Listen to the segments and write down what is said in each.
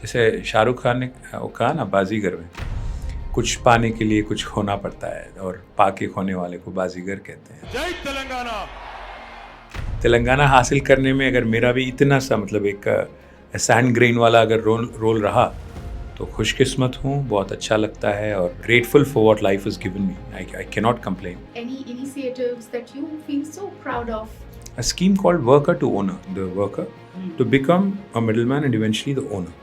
जैसे शाहरुख खान ने वो कहा ना बाजीगर में, कुछ पाने के लिए कुछ खोना पड़ता है और पाके खोने वाले को बाजीगर कहते हैं। जय तेलंगाना। तेलंगाना हासिल करने में अगर मेरा भी इतना सा मतलब एक सैंड ग्रेन वाला अगर रोल रहा तो खुशकिस्मत हूँ, बहुत अच्छा लगता है और grateful for what life has given me. I can not complain. Any initiatives that you feel so proud of? A scheme called worker to owner, the worker to become a middleman and eventually the owner.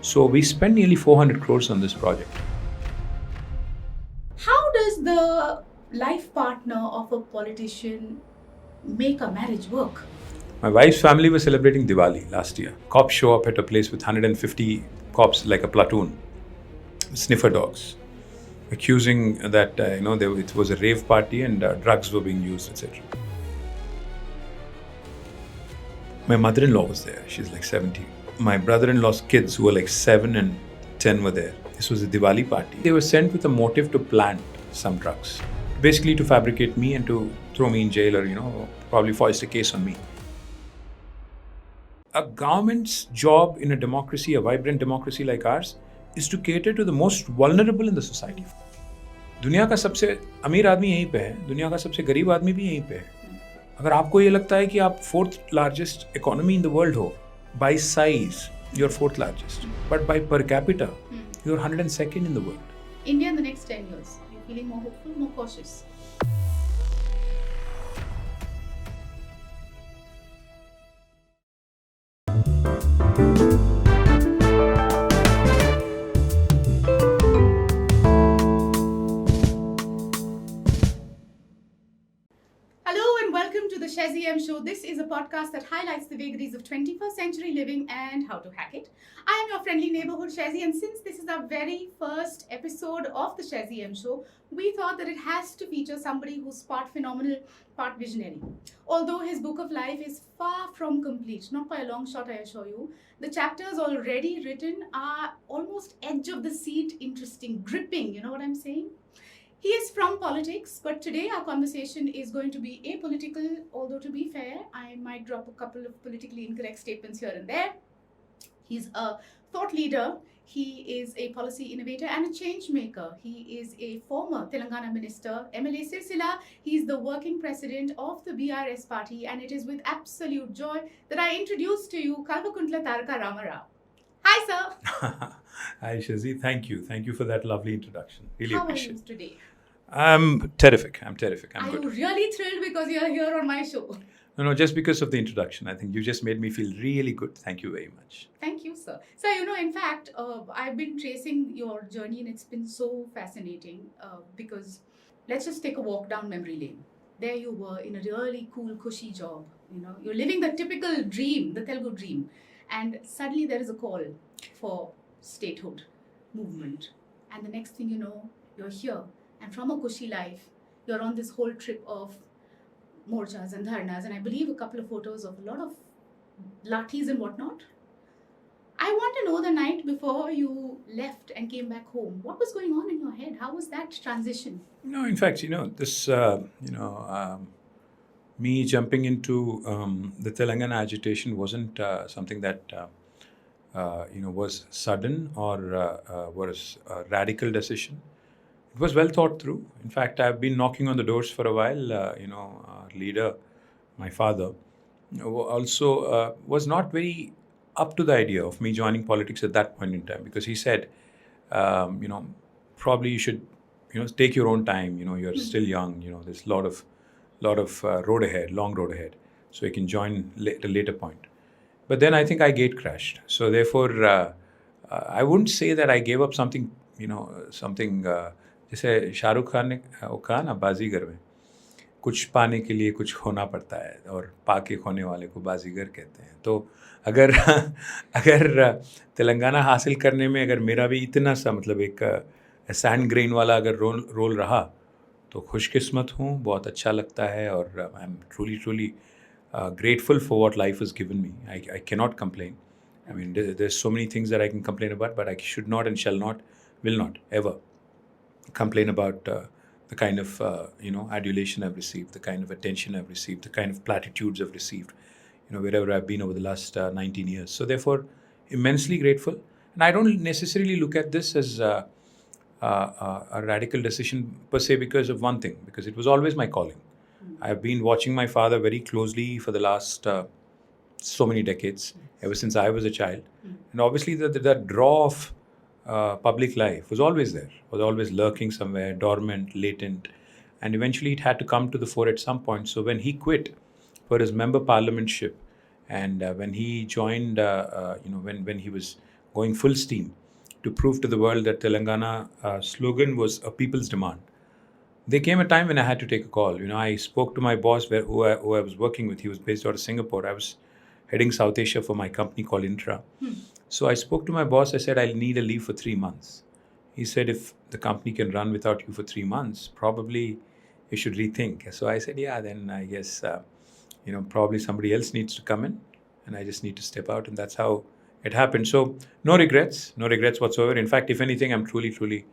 So we spent nearly 400 crores on this project. How does the life partner of a politician make a marriage work? My wife's family was celebrating Diwali last year. Cops show up at a place with 150 cops, like a platoon, sniffer dogs, accusing that it was a rave party and drugs were being used, etc. My mother-in-law was there. She's like 70. My brother-in-law's kids, who were like 7 and 10, were there. This was a Diwali party. They were sent with a motive to plant some drugs, basically to fabricate me and to throw me in jail or probably foist a case on me. A government's job in a democracy, a vibrant democracy like ours, is to cater to the most vulnerable in the society. दुनिया का सबसे अमीर आदमी यहीं पे है, दुनिया का सबसे गरीब आदमी भी यहीं पे है. अगर आपको ये लगता है कि आप 4th largest economy in the world हो, by size you're 4th largest, but by per capita you're 102nd in the world. India in the next 10 years, you're feeling more hopeful, more cautious? The Shezzi M Show. This is a podcast that highlights the vagaries of 21st century living and how to hack it. I am your friendly neighborhood Shezzi, and since this is our very first episode of the Shezzi M Show, we thought that it has to feature somebody who's part phenomenal, part visionary. Although his book of life is far from complete, not by a long shot, I assure you, the chapters already written are almost edge of the seat, interesting, gripping, you know what I'm saying? He is from politics, but today our conversation is going to be apolitical, although to be fair, I might drop a couple of politically incorrect statements here and there. He's a thought leader, he is a policy innovator and a change maker. He is a former Telangana minister, MLA Silsiest. He's the working president of the BRS party, and it is with absolute joy that I introduce to you Cultivating Rama Rao. Hi, sir. Hi, Shezzi. Thank you. Thank you for that lovely introduction. Really appreciate it. How are you today? I'm terrific. I'm Are good. you really thrilled because you're here on my show? No, just because of the introduction. I think you just made me feel really good. Thank you very much. Thank you, sir. So, in fact, I've been tracing your journey and it's been so fascinating because let's just take a walk down memory lane. There you were in a really cool, cushy job. You're living the typical dream, the Telugu dream. And suddenly there is a call for statehood movement. And the next thing you know, you're here. And from a cushy life, you're on this whole trip of morchas and dharnas, and I believe a couple of photos of a lot of lathis and whatnot. I want to know the night before you left and came back home, what was going on in your head? How was that transition? No, in fact, this, me jumping into the Telangana agitation wasn't something that, was sudden or was a radical decision. It was well thought through. In fact, I've been knocking on the doors for a while. Our leader, my father, also was not very up to the idea of me joining politics at that point in time, because he said, probably you should, take your own time. You're still young. There's a lot of long road ahead. So you can join at a later point. But then I think I gate crashed. So therefore, I wouldn't say that I gave up something, जैसे शाहरुख खान ने वो कहा ना बाजीगर में, कुछ पाने के लिए कुछ खोना पड़ता है और पाके खोने वाले को बाजीगर कहते हैं. तो अगर तेलंगाना हासिल करने में अगर मेरा भी इतना सा मतलब एक सैंड ग्रेन वाला अगर रोल रहा तो खुशकिस्मत हूँ, बहुत अच्छा लगता है और I am truly grateful for what life has given me. I cannot complain. I mean, there's so many things that I can complain about, but I should not and shall not, will not ever complain about the kind of adulation I've received, the kind of attention I've received, the kind of platitudes I've received, wherever I've been over the last 19 years. So therefore, immensely grateful. And I don't necessarily look at this as a radical decision per se because of one thing, because it was always my calling. I've been watching my father very closely for the last so many decades, ever since I was a child. And obviously that draw of public life was always there, was always lurking somewhere, dormant, latent. And eventually it had to come to the fore at some point. So when he quit for his member parliamentship, and when he joined, when he was going full steam to prove to the world that Telangana slogan was a people's demand, there came a time when I had to take a call. I spoke to my boss who I was working with. He was based out of Singapore. I was heading South Asia for my company called Intra. So I spoke to my boss. I said, I'll need a leave for 3 months. He said, if the company can run without you for 3 months, probably you should rethink. So I said, yeah, then I guess, probably somebody else needs to come in and I just need to step out. And that's how it happened. So no regrets whatsoever. In fact, if anything, I'm truly, truly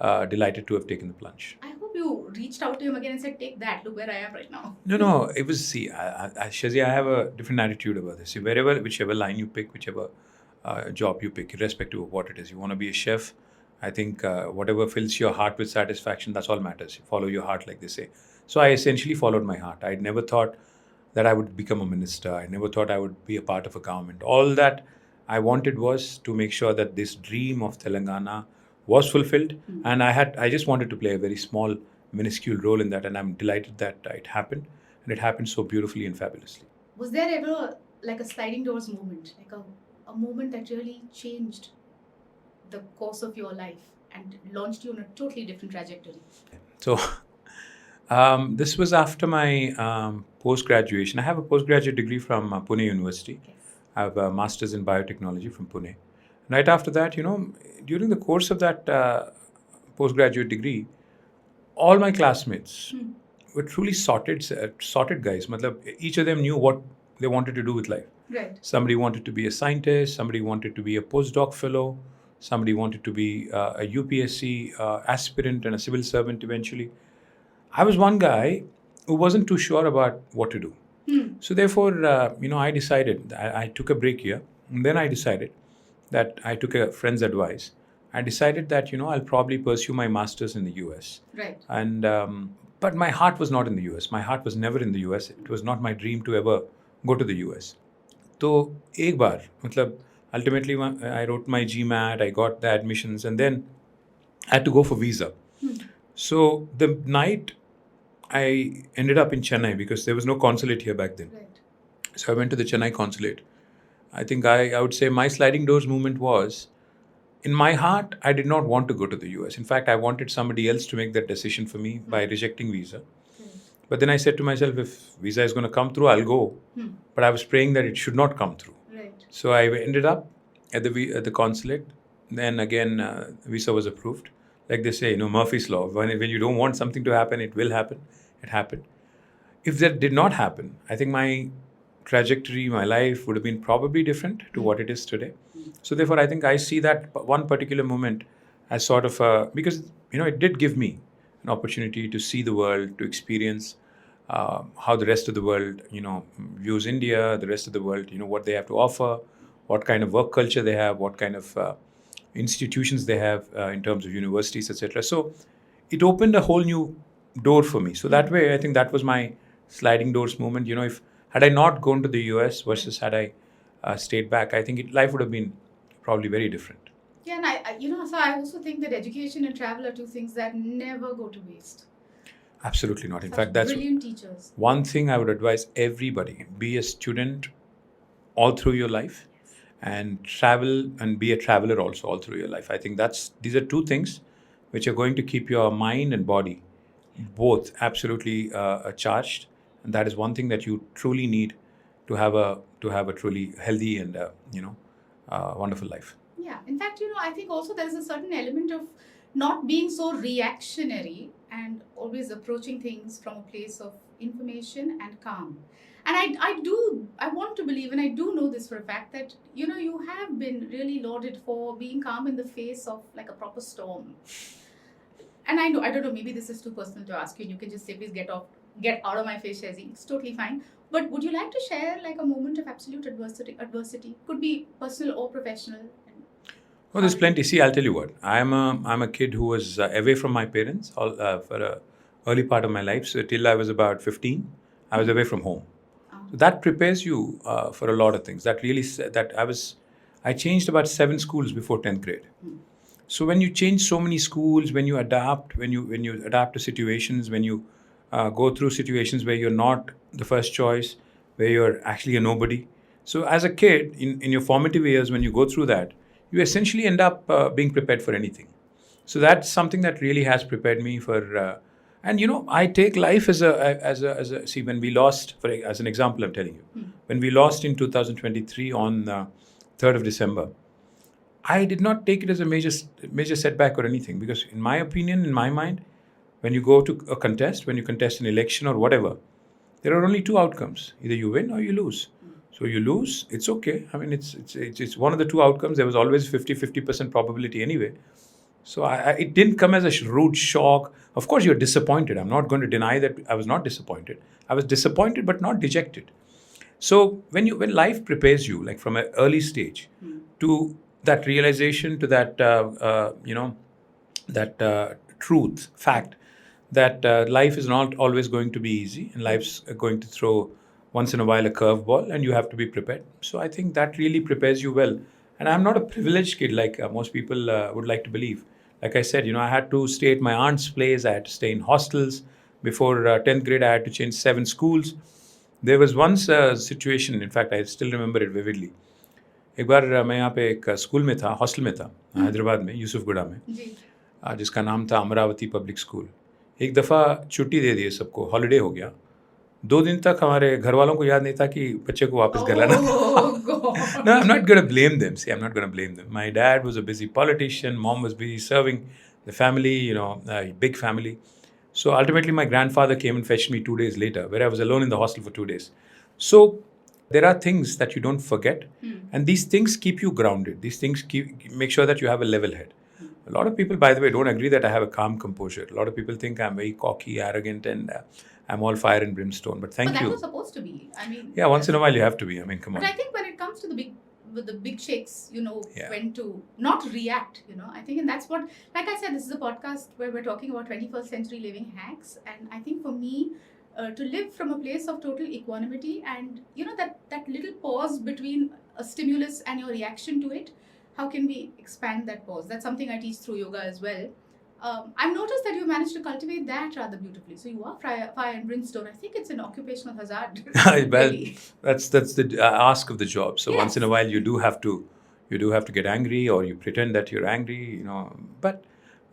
delighted to have taken the plunge. I hope you reached out to him again and said, take that, look where I am right now. No, it was, see, Shezzi, I have a different attitude about this. See, whichever line you pick, whichever job you pick, irrespective of what it is. You want to be a chef, I think whatever fills your heart with satisfaction, that's all matters. Follow your heart, like they say. So I essentially followed my heart. I never thought that I would become a minister. I never thought I would be a part of a government. All that I wanted was to make sure that this dream of Telangana was fulfilled. And I just wanted to play a very small, minuscule role in that. And I'm delighted that it happened. And it happened so beautifully and fabulously. Was there ever like a sliding doors moment, like a moment that really changed the course of your life and launched you on a totally different trajectory? So this was after my post-graduation. I have a postgraduate degree from Pune University. Yes. I have a master's in biotechnology from Pune. Right after that, during the course of that postgraduate degree, all my classmates were truly sorted guys. Each of them knew what they wanted to do with life. Right. Somebody wanted to be a scientist, somebody wanted to be a postdoc fellow, somebody wanted to be a UPSC aspirant and a civil servant eventually. I was one guy who wasn't too sure about what to do. So therefore, I decided, I took a break here. And then I decided that I took a friend's advice. I decided that, I'll probably pursue my master's in the US. Right. And but my heart was not in the US. My heart was never in the US. It was not my dream to ever go to the US. So, एक बार, ultimately I wrote my GMAT, I got the admissions, and then I had to go for visa. So the night I ended up in Chennai because there was no consulate here back then. Right. So I went to the Chennai consulate. I think I would say my sliding doors moment was, in my heart, I did not want to go to the US. In fact, I wanted somebody else to make that decision for me by rejecting visa. But then I said to myself, if visa is going to come through, I'll go. But I was praying that it should not come through. Right. So I ended up at the consulate. Then again, visa was approved. Like they say, Murphy's Law. When you don't want something to happen, it will happen. It happened. If that did not happen, I think my trajectory, my life would have been probably different to what it is today. So therefore, I think I see that one particular moment as sort of because, it did give me an opportunity to see the world, to experience how the rest of the world, views India, the rest of the world, what they have to offer, what kind of work culture they have, what kind of institutions they have in terms of universities, etc. So it opened a whole new door for me. So that way, I think that was my sliding doors moment. If had I not gone to the US versus had I stayed back, I think life would have been probably very different. Yeah, and so I also think that education and travel are two things that never go to waste. Absolutely not. In Such fact, that's brilliant teachers. one thing I would advise everybody: be a student all through your life, and travel and be a traveler also all through your life. I think these are two things which are going to keep your mind and body both absolutely charged, and that is one thing that you truly need to have a truly healthy and wonderful life. Yeah, in fact, I think also there is a certain element of not being so reactionary and always approaching things from a place of information and calm. And I want to believe, and I do know this for a fact, that you have been really lauded for being calm in the face of like a proper storm. And I don't know, maybe this is too personal to ask you, and you can just say, please get out of my face, Shezzi. It's totally fine. But would you like to share like a moment of absolute adversity? Could be personal or professional. Oh, there's plenty. See, I'll tell you what. I'm a kid who was away from my parents for a early part of my life. So till I was about 15, I was away from home. So that prepares you for a lot of things. That really I changed about 7 schools before 10th grade. So when you change so many schools, when you adapt, when you adapt to situations, when you go through situations where you're not the first choice, where you're actually a nobody. So as a kid, in your formative years, when you go through that, you essentially end up being prepared for anything. So that's something that really has prepared me for. And I take life as a see, when we lost, as an example, I'm telling you, when we lost in 2023 on 3rd of December. I did not take it as a major setback or anything, because in my opinion, in my mind, when you go to a contest, when you contest an election or whatever, there are only 2 outcomes: either you win or you lose. So you lose, it's okay. I mean, it's one of the 2 outcomes. There was always 50% probability anyway. So it didn't come as a rude shock. Of course, you're disappointed. I'm not going to deny that I was not disappointed. I was disappointed, but not dejected. So when life prepares you, like from an early stage, to that realization, to that truth, fact, that life is not always going to be easy, and life's going to throw once in a while a curveball, and you have to be prepared. So I think that really prepares you well. And I'm not a privileged kid like most people would like to believe. Like I said, I had to stay at my aunt's place. I had to stay in hostels. Before 10th grade, I had to change 7 schools. There was once a situation, in fact, I still remember it vividly. एक बार मैं यहाँ पे एक school में था, hostel में था, हैदराबाद में, यूसुफगुड़ा में, जिसका नाम था अमरावती पब्लिक स्कूल. एक दफ़ा छुट्टी दे दी सबको, हॉलीडे हो गया. 2 दिन तक हमारे घर वालों को याद नहीं था कि बच्चे को वापस घर लाना. No, I'm not going to blame them. See, I'm not going to blame them. My dad was a busy politician. Mom was busy serving the family, a big family. So ultimately, my grandfather came and fetched me 2 days later, where I was alone in the hostel for 2 days. So there are things that you don't forget, and these things keep you grounded. These things make sure that you have a level head. A lot of people, by the way, don't agree that I have a calm composure. A lot of people think I'm very cocky, arrogant, and I'm all fire and brimstone. But thank you. But that was supposed to be. I mean, yeah, once in a while you have to be. I mean, come on. But I think when it comes to the big shakes, when to not react, I think, and that's what, like I said, this is a podcast where we're talking about 21st century living hacks. And I think for me, to live from a place of total equanimity and, that little pause between a stimulus and your reaction to it, how can we expand that pause? That's something I teach through yoga as well. I've noticed that you managed to cultivate that rather beautifully. So you are fire and brimstone. I think it's an occupational hazard. Well, that's the ask of the job. So once in a while you do have to get angry, or you pretend that you're angry, But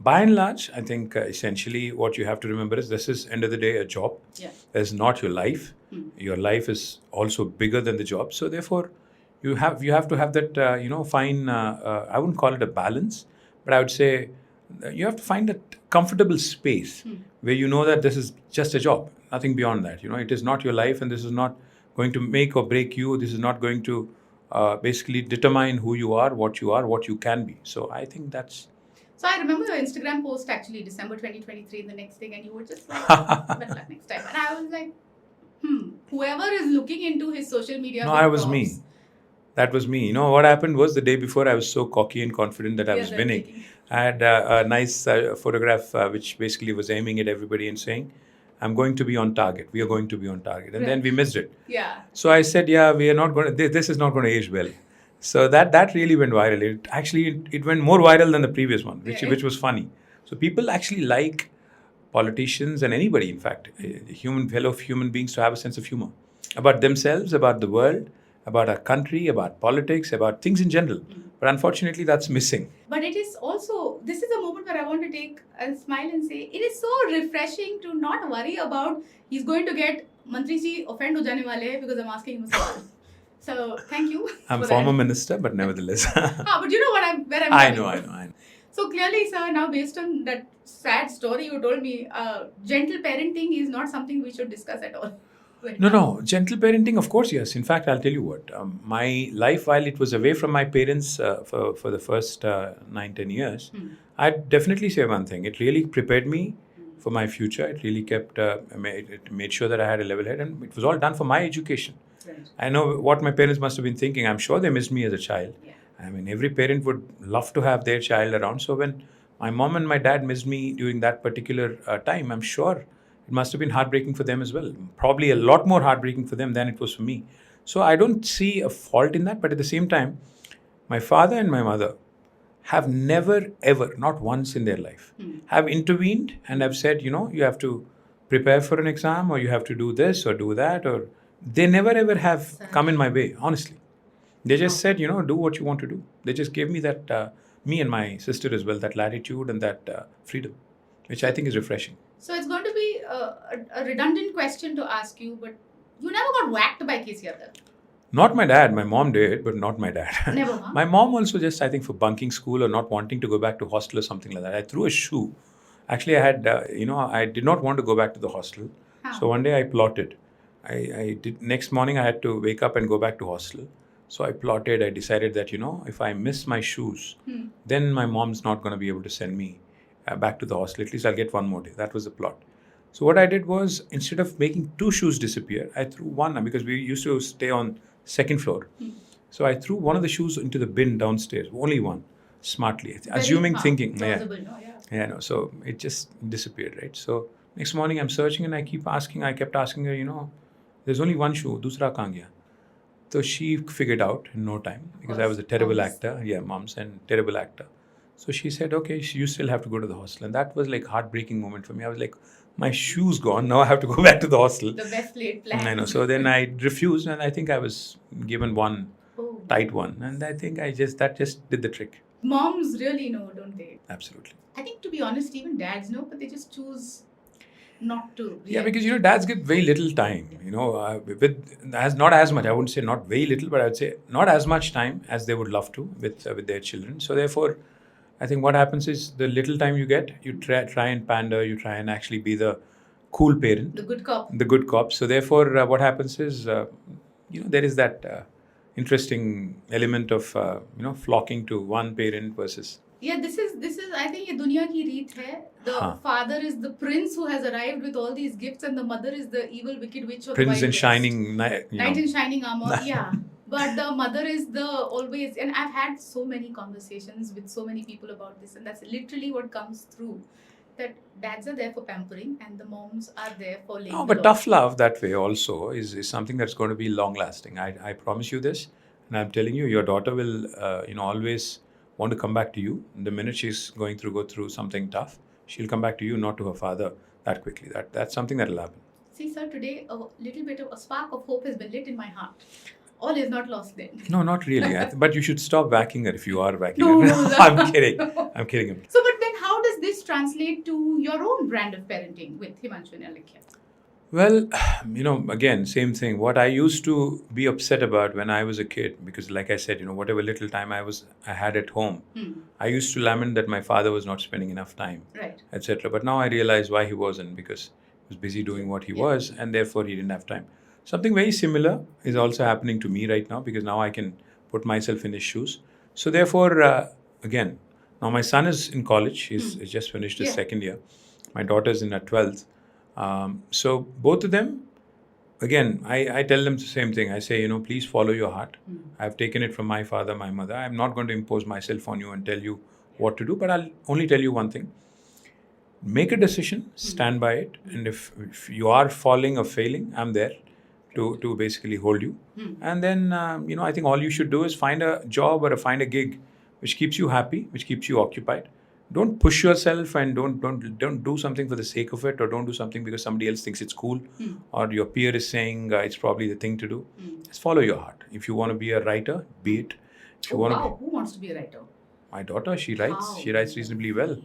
by and large, I think essentially what you have to remember is this is, end of the day, a job. Yeah. It's not your life. Your life is also bigger than the job. So therefore, you have to have that fine. I wouldn't call it a balance, but I would say you have to find that comfortable space where you know that this is just a job, nothing beyond that. It is not your life, and this is not going to make or break you. This is not going to basically determine who you are, what you can be. So I think that's. So I remember your Instagram post actually, December 2023, the next thing, and you were just like, better luck next time. And I was like, whoever is looking into his social media. No, I was me. That was me. What happened was, the day before, I was so cocky and confident that I was winning. I had a nice photograph which basically was aiming at everybody and saying, I'm going to be on target. We are going to be on target. And then we missed it. Yeah. So I said, we are not going to, this is not going to age well. So that really went viral. It went more viral than the previous one, which was funny. So people actually like politicians and anybody, in fact, fellow human beings, to have a sense of humor about themselves, about the world, about our country, about politics, about things in general. But unfortunately, that's missing. But it is also, this is a moment where I want to take a smile and say, it is so refreshing to not worry about he's going to get Mantri ji offend ho jane wale hai because I'm asking him a sawal. So thank you. I'm a former minister, but nevertheless. But you know where I'm I know. So clearly, sir, now based on that sad story you told me, gentle parenting is not something we should discuss at all. No. Gentle parenting, of course, yes. In fact, I'll tell you what. My life, while it was away from my parents for the first 9-10 years, I'd definitely say one thing. It really prepared me for my future. It really it made sure that I had a level head, and it was all done for my education. Right. I know what my parents must have been thinking. I'm sure they missed me as a child. Yeah. I mean, every parent would love to have their child around. So when my mom and my dad missed me during that particular time, I'm sure it must have been heartbreaking for them as well. Probably a lot more heartbreaking for them than it was for me. So I don't see a fault in that. But at the same time, my father and my mother have never, ever, not once in their life, have intervened and have said, you have to prepare for an exam, or you have to do this or do that, or they never, ever have come in my way, honestly. They just said, do what you want to do. They just gave me that, me and my sister as well, that latitude and that freedom, which I think is refreshing. So it's going to be a redundant question to ask you, but you never got whacked by KTR? Not my dad. My mom did, but not my dad. Never, huh? My mom also just, I think, for bunking school or not wanting to go back to hostel or something like that. I threw a shoe. Actually, I had, I did not want to go back to the hostel. How? So one day I plotted. I did. Next morning I had to wake up and go back to hostel. So I plotted. I decided that, if I miss my shoes, then my mom's not going to be able to send me back to the hostel. At least I'll get one more day. That was the plot. So what I did was, instead of making two shoes disappear, I threw one, because we used to stay on second floor. So I threw one of the shoes into the bin downstairs, only one, smartly, assuming, thinking. So it just disappeared, right? So next morning I'm searching and I kept asking her, there's only one shoe, dusra kahan gaya? So she figured out in no time, because I was a terrible actor. Yeah, moms and terrible actor. So she said, okay, you still have to go to the hostel. And that was like heartbreaking moment for me. I was like, my shoe's gone. Now I have to go back to the hostel. The best laid plan. I know. So then I refused, and I think I was given one tight one. And I think that just did the trick. Moms really know, don't they? Absolutely. I think, to be honest, even dads know, but they just choose not to. Yeah, because dads get very little time. Not as much. I wouldn't say not very little, but I would say not as much time as they would love to with their children. So therefore, I think what happens is, the little time you get, you try and pander, you try and actually be the cool parent. The good cop. The good cop. So therefore, what happens is, there is that interesting element of, flocking to one parent versus... Yeah, this is I think ये दुनिया की रीत है. The father is the prince who has arrived with all these gifts, and the mother is the evil wicked witch of Prince in shining... Knight in shining armor, yeah. But the mother is the always... And I've had so many conversations with so many people about this, and that's literally what comes through. That dads are there for pampering and the moms are there for laying. No, but tough love that way also is something that's going to be long lasting. I promise you this, and I'm telling you, your daughter will always want to come back to you. The minute she's go through something tough, she'll come back to you, not to her father that quickly. That's something that'll happen. See, sir, today a little bit of a spark of hope has been lit in my heart. All is not lost then. No, not really. But you should stop whacking her if you are whacking her. No, I'm kidding. I'm kidding. So, but then how does this translate to your own brand of parenting with Himanshu and Alekhya? Well, again, same thing. What I used to be upset about when I was a kid, because like I said, whatever little time I had at home, I used to lament that my father was not spending enough time, right, etc. But now I realize why he wasn't, because he was busy doing what he was, and therefore he didn't have time. Something very similar is also happening to me right now, because now I can put myself in his shoes. So therefore, again, now my son is in college. He's just finished his second year. My daughter's in her 12th. So both of them, again, I tell them the same thing. I say, please follow your heart. I've taken it from my father, my mother. I'm not going to impose myself on you and tell you what to do, but I'll only tell you one thing. Make a decision, stand by it. And if you are falling or failing, I'm there to basically hold you. And then, I think all you should do is find a job or find a gig which keeps you happy, which keeps you occupied. Don't push yourself, and don't do something for the sake of it, or don't do something because somebody else thinks it's cool, or your peer is saying it's probably the thing to do. Just follow your heart. If you want to be a writer, be it. If you who wants to be a writer? My daughter, she writes. She writes reasonably well.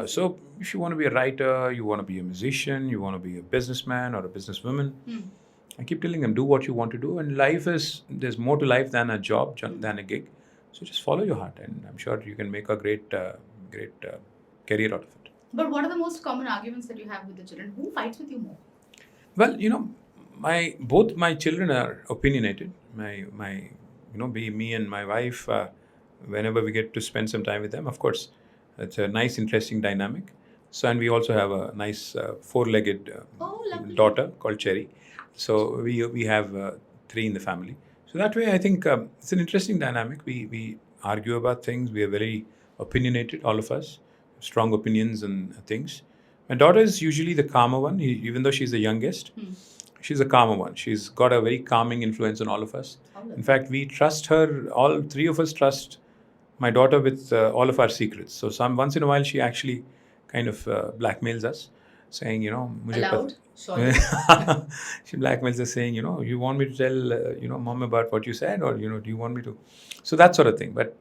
So if you want to be a writer, you want to be a musician, you want to be a businessman or a businesswoman, I keep telling them, do what you want to do. And there's more to life than a job, than a gig. So just follow your heart, and I'm sure you can make a great career out of it. But what are the most common arguments that you have with the children? Who fights with you more? Well, both my children are opinionated. Be me and my wife, whenever we get to spend some time with them, of course, it's a nice, interesting dynamic. So, and we also have a nice four-legged daughter called Cherry. So we have 3 in the family. So that way, I think it's an interesting dynamic. We argue about things. We are very opinionated, all of us, strong opinions and things. My daughter is usually the calmer one, even though she's the youngest. She's a calmer one. She's got a very calming influence on all of us. In fact, we trust her. All three of us trust my daughter with all of our secrets. So once in a while, she actually kind of blackmails us, saying, मुझे Allowed? Surely. she blackmails us saying, you want me to tell, mom about what you said, or, do you want me to? So that sort of thing. But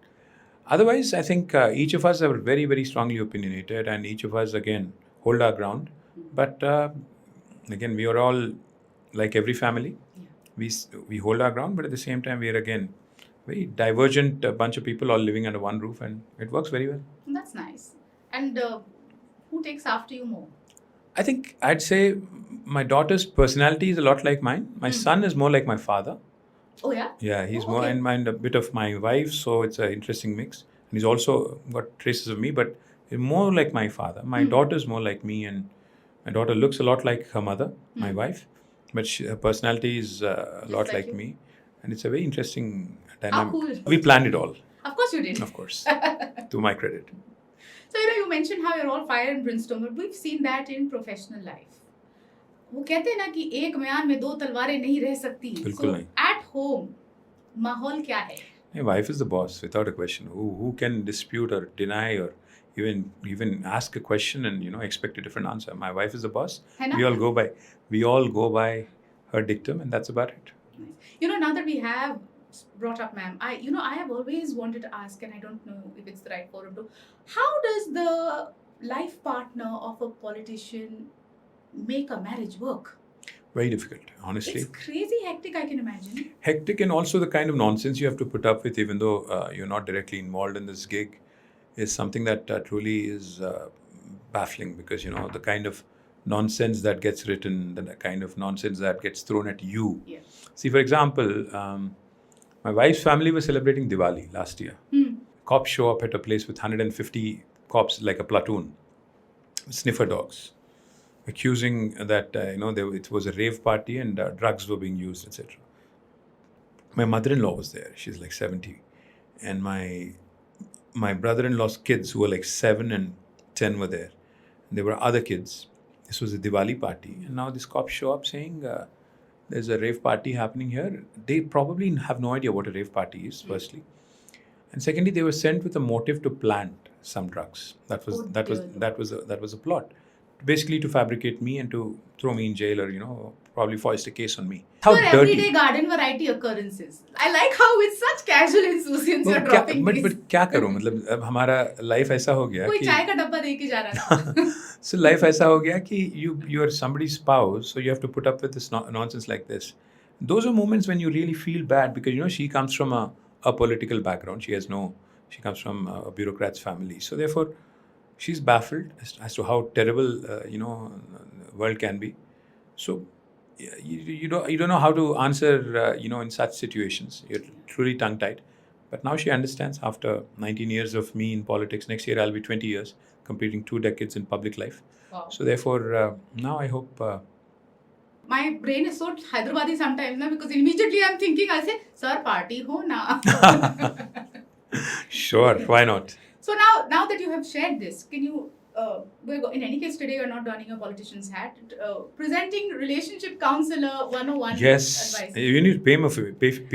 otherwise, I think each of us are very, very strongly opinionated, and each of us, again, hold our ground. But again, we are all like every family. We hold our ground, but at the same time, we are, again, very divergent bunch of people all living under one roof, and it works very well. That's nice. And who takes after you more? I think I'd say my daughter's personality is a lot like mine. My son is more like my father. Oh, yeah? Yeah, he's more and a bit of my wife, so it's an interesting mix. And he's also got traces of me, but he's more like my father. My daughter's more like me, and my daughter looks a lot like her mother, my wife, but her personality is a lot like me. And it's a very interesting dynamic. Cool. We planned it all. Of course you did. Of course. To my credit. So, you mentioned how you're all fire and brimstone, but we've seen that in professional life. वो कहते हैं ना कि एक म्यान में दो तलवारें नहीं रह सकती. बिल्कुल नहीं. At home, माहौल क्या है? My wife is the boss, without a question. Who can dispute or deny or even ask a question and expect a different answer? My wife is the boss. We all go by her dictum, and that's about it. Nice. Now that we have brought up, ma'am, I have always wanted to ask, and I don't know if it's the right forum to. How does the life partner of a politician make a marriage work? Very difficult, honestly. It's crazy hectic, I can imagine. Hectic, and also the kind of nonsense you have to put up with, even though you're not directly involved in this gig, is something that truly is baffling, because, the kind of nonsense that gets written, the kind of nonsense that gets thrown at you. Yeah. See, for example, my wife's family was celebrating Diwali last year. Cops show up at a place with 150 cops, like a platoon, sniffer dogs, accusing that it was a rave party and drugs were being used, etc. My mother-in-law was there. She's like 70, and my brother-in-law's kids, who were like 7 and 10, were there. And there were other kids. This was a Diwali party, and now these cops show up saying there's a rave party happening here. They probably have no idea what a rave party is, firstly, and secondly, they were sent with a motive to plant some drugs. That was a plot, basically to fabricate me and to throw me in jail, or probably foist a case on me. How dirty! Everyday garden variety occurrences. I like how with such casual insouciance you're dropping these. But क्या करूं? मतलब अब हमारा life ऐसा हो गया कोई चाय का डब्बा दे के जा रहा था. So life ऐसा हो गया कि you are somebody's spouse, so you have to put up with this nonsense like this. Those are moments when you really feel bad, because she comes from a political background. She comes from a bureaucrat's family, so therefore she's baffled as to how terrible world can be. So you don't know how to answer in such situations. You're truly tongue-tied. But now she understands, after 19 years of me in politics. Next year I'll be 20 years, completing 2 decades in public life. Wow. So therefore now I hope. My brain is so Hyderabadi sometimes now, because immediately I'm thinking, I'll say, sir, party ho na. Sure, why not? So now that you have shared this, can you, in any case today you're not donning a politician's hat, presenting relationship counselor 101 yes, advice. You need to pay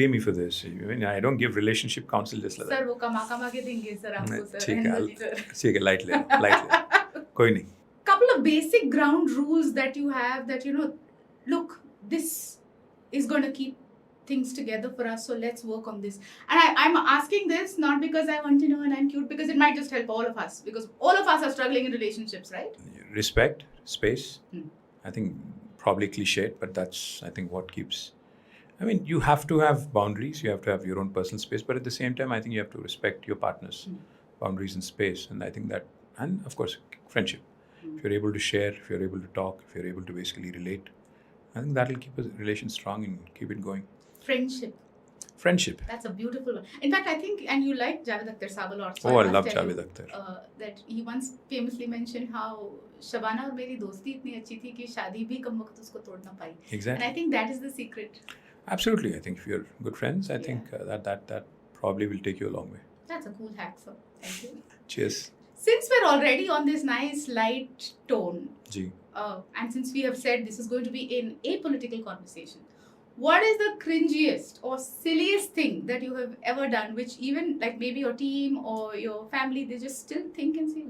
me for this. I don't give relationship counsel just like that. Sir, वो कमा के देंगे sir आपको sir. ठीक है, lightly. कोई नहीं. Couple of basic ground rules that you have, that look, this is going to keep things together for us, so let's work on this. And I'm asking this not because I want to know and I'm cute, because it might just help all of us, because all of us are struggling in relationships, right? Respect, space. I think probably cliched, but that's, I think, what keeps. You have to have boundaries. You have to have your own personal space, but at the same time, I think you have to respect your partner's boundaries and space. And I think that, and of course, friendship. If you're able to share, if you're able to talk, if you're able to basically relate, I think that will keep a relation strong and keep it going. Friendship. That's a beautiful one. In fact, I think, and you like Javed Akhtar Sahab a lot. So I love Javed Akhtar. That he once famously mentioned how Shabana और मेरी दोस्ती इतनी अच्छी थी कि शादी भी कम वक्त उसको तोड़ ना पाई. Exactly. And I think that is the secret. Absolutely. I think if you're good friends, I think that probably will take you a long way. That's a cool hack, sir. Thank you. Cheers. Since we're already on this nice light tone, Ji. and since we have said this is going to be an apolitical conversation, what is the cringiest or silliest thing that you have ever done, which even like maybe your team or your family, they just still think and say,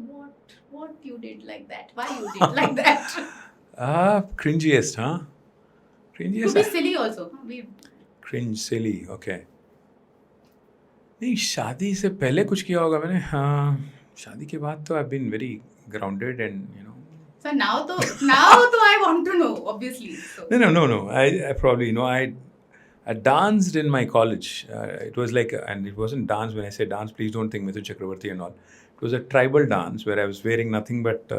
what you did like that? Why you did like that? Cringiest, huh? Cringiest. Could be silly also. Cringe, silly, okay. नहीं शादी से पहले कुछ किया होगा मैंने. हाँ, शादी के बाद तो I've been very grounded and So now to I want to know, obviously. So. No. I probably I danced in my college. It was like, and it wasn't dance. When I say dance, please don't think Mithun Chakravarti and all. It was a tribal dance where I was wearing nothing but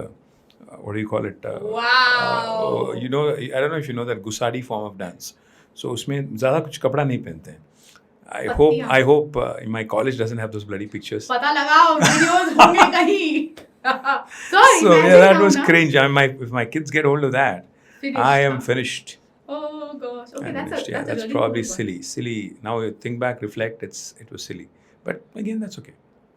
what do you call it? Wow. I don't know if you know that Gusadi form of dance. So उसमें ज़्यादा कुछ कपड़ा नहीं पहनते हैं. I hope my college doesn't have those bloody pictures. पता लगाओ videos होंगे कहीं. So that was cringe. If my kids get hold of that, I am finished. Oh gosh. Okay, that's really probably cool silly. Now you think back, reflect. It was silly, but again, that's okay.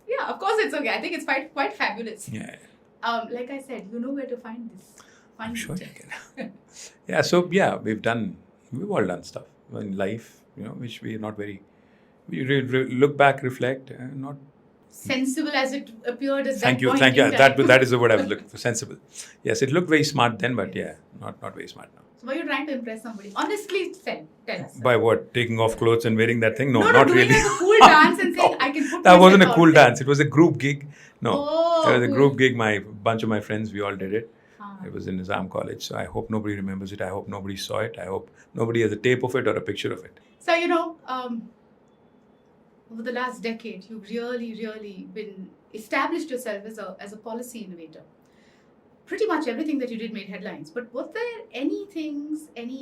Yeah, of course it's okay. I think it's quite fabulous. Yeah. Like I said, you know where to find this. I'm sure you can. Yeah. So we've all done stuff in life, which we are not very. We look back, reflect, not. Sensible as it appeared as thank you. That is the word I was looking for. Sensible. Yes, it looked very smart then, but not very smart now. So were you trying to impress somebody? Honestly, tell us. By what? Taking off clothes and wearing that thing? No, not doing really. Like a cool dance and saying I can put. That wasn't a cool dance. It was a group gig. No, it was a group gig. Bunch of my friends, we all did it. It was in Nizam College. So I hope nobody remembers it. I hope nobody saw it. I hope nobody has a tape of it or a picture of it. So over the last decade, you've really been established yourself as a policy innovator. Pretty much everything that you did made headlines. But was there any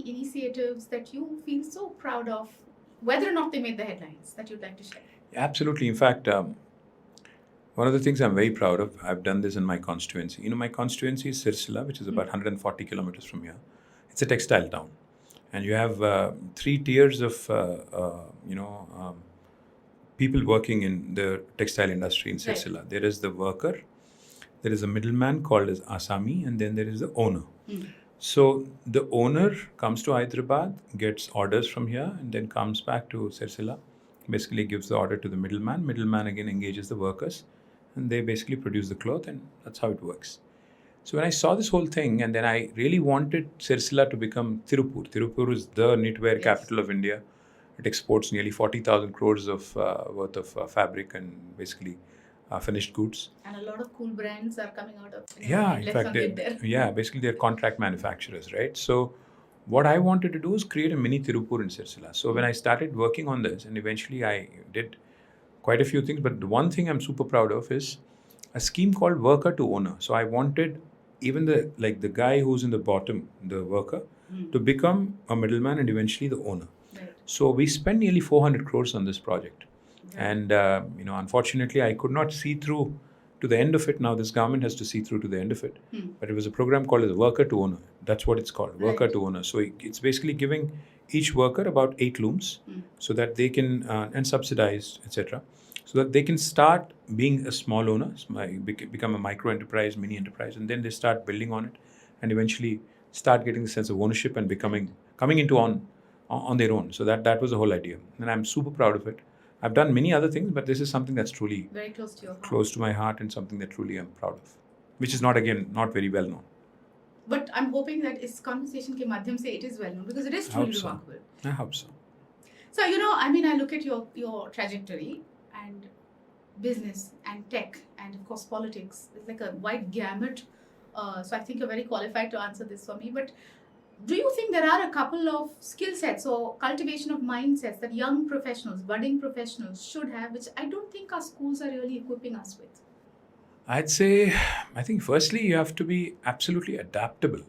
initiatives that you feel so proud of, whether or not they made the headlines, that you'd like to share? Absolutely. In fact, one of the things I'm very proud of, I've done this in my constituency. My constituency is Sirsila, which is about 140 kilometers from here. It's a textile town. And you have 3 tiers of, people working in the textile industry in Sirsila. Right. There is the worker, there is a middleman called as Asami, and then there is the owner. So the owner comes to Hyderabad, gets orders from here, and then comes back to Sirsila, basically gives the order to the middleman. Middleman again engages the workers, and they basically produce the cloth, and that's how it works. So when I saw this whole thing, and then I really wanted Sirsila to become Tirupur. Tirupur is the knitwear capital of India. It exports nearly 40,000 crores of worth of fabric and basically finished goods. And a lot of cool brands are coming out of in fact, basically they're contract manufacturers, right? So what I wanted to do is create a mini Tirupur in Sirsila. So when I started working on this, and eventually I did quite a few things, but the one thing I'm super proud of is a scheme called worker to owner. So I wanted even the guy who's in the bottom, the worker, to become a middleman and eventually the owner. So we spent nearly 400 crores on this project. And, unfortunately, I could not see through to the end of it. Now this government has to see through to the end of it. But it was a program called as Worker to Owner. That's what it's called, Worker to Owner. So it's basically giving each worker about 8 looms so that they can, and subsidized, etc., so that they can start being a small owner, become a micro enterprise, mini enterprise, and then they start building on it and eventually start getting the sense of ownership and coming into on their own. So that was the whole idea. And I'm super proud of it. I've done many other things, but this is something that's truly very close to your heart. Close to my heart, and something that truly I'm proud of, which is not very well known. But I'm hoping that this conversation ke madhyam se it is well known, because it is truly remarkable. I hope so. So, I look at your trajectory, and business and tech and of course politics. It's like a wide gamut. So I think you're very qualified to answer this for me. But do you think there are a couple of skill sets or cultivation of mindsets that young professionals, budding professionals should have, which I don't think our schools are really equipping us with? I think firstly you have to be absolutely adaptable.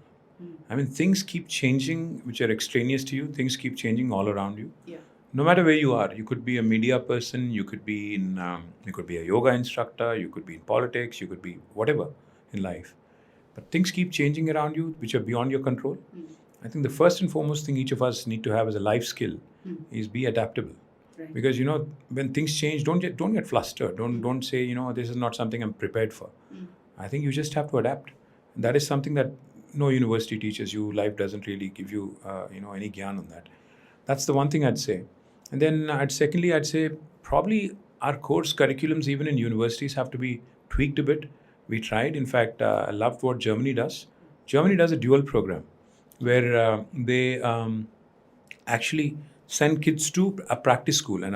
I mean, things keep changing which are extraneous to you. Things keep changing all around you. Yeah. No matter where you are, you could be a media person, you could be a yoga instructor, you could be in politics, you could be whatever in life. But things keep changing around you which are beyond your control. I think the first and foremost thing each of us need to have as a life skill is be adaptable. Right. Because when things change, don't get flustered. Don't say this is not something I'm prepared for. I think you just have to adapt. And that is something that no university teaches you. Life doesn't really give you any gyan on that. That's the one thing I'd say. And then I'd say probably our course curriculums even in universities have to be tweaked a bit. We tried. In fact, I loved what Germany does. Germany does a dual program where they actually send kids to a practice school and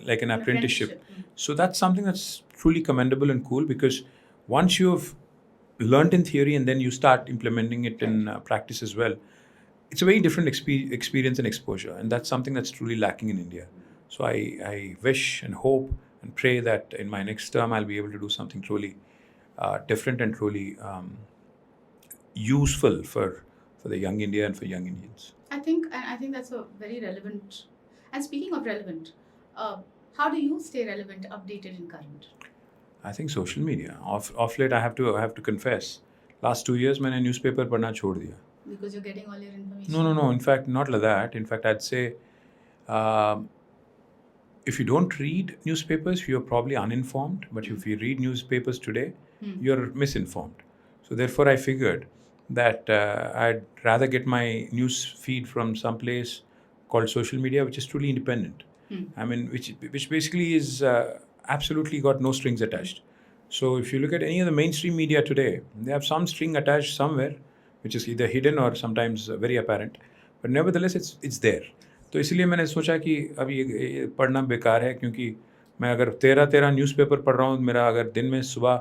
like an apprenticeship. So that's something that's truly commendable and cool, because once you've learned in theory and then you start implementing it in practice as well, it's a very different experience and exposure, and that's something that's truly lacking in India. So I wish and hope and pray that in my next term I'll be able to do something truly different and truly useful for the young India and for young Indians. I think that's a very relevant. And speaking of relevant, how do you stay relevant, updated, and current? I think social media. Off late, I have to confess. Last 2 years, मैंने newspaper पढ़ना छोड़ दिया. Because you're getting all your information. No. In fact, not like that. In fact, I'd say, if you don't read newspapers, you're probably uninformed. But if you read newspapers today, you're misinformed. So therefore, I figured that I'd rather get my news feed from some place called social media, which is truly independent. I mean, which basically is absolutely got no strings attached. So if you look at any of the mainstream media today, they have some string attached somewhere, which is either hidden or sometimes very apparent. But nevertheless, it's there. तो इसलिए मैंने सोचा कि अब ये पढ़ना बेकार है, क्योंकि मैं अगर 13 न्यूज़पेपर पढ़ रहा हूँ, मेरा अगर दिन में सुबह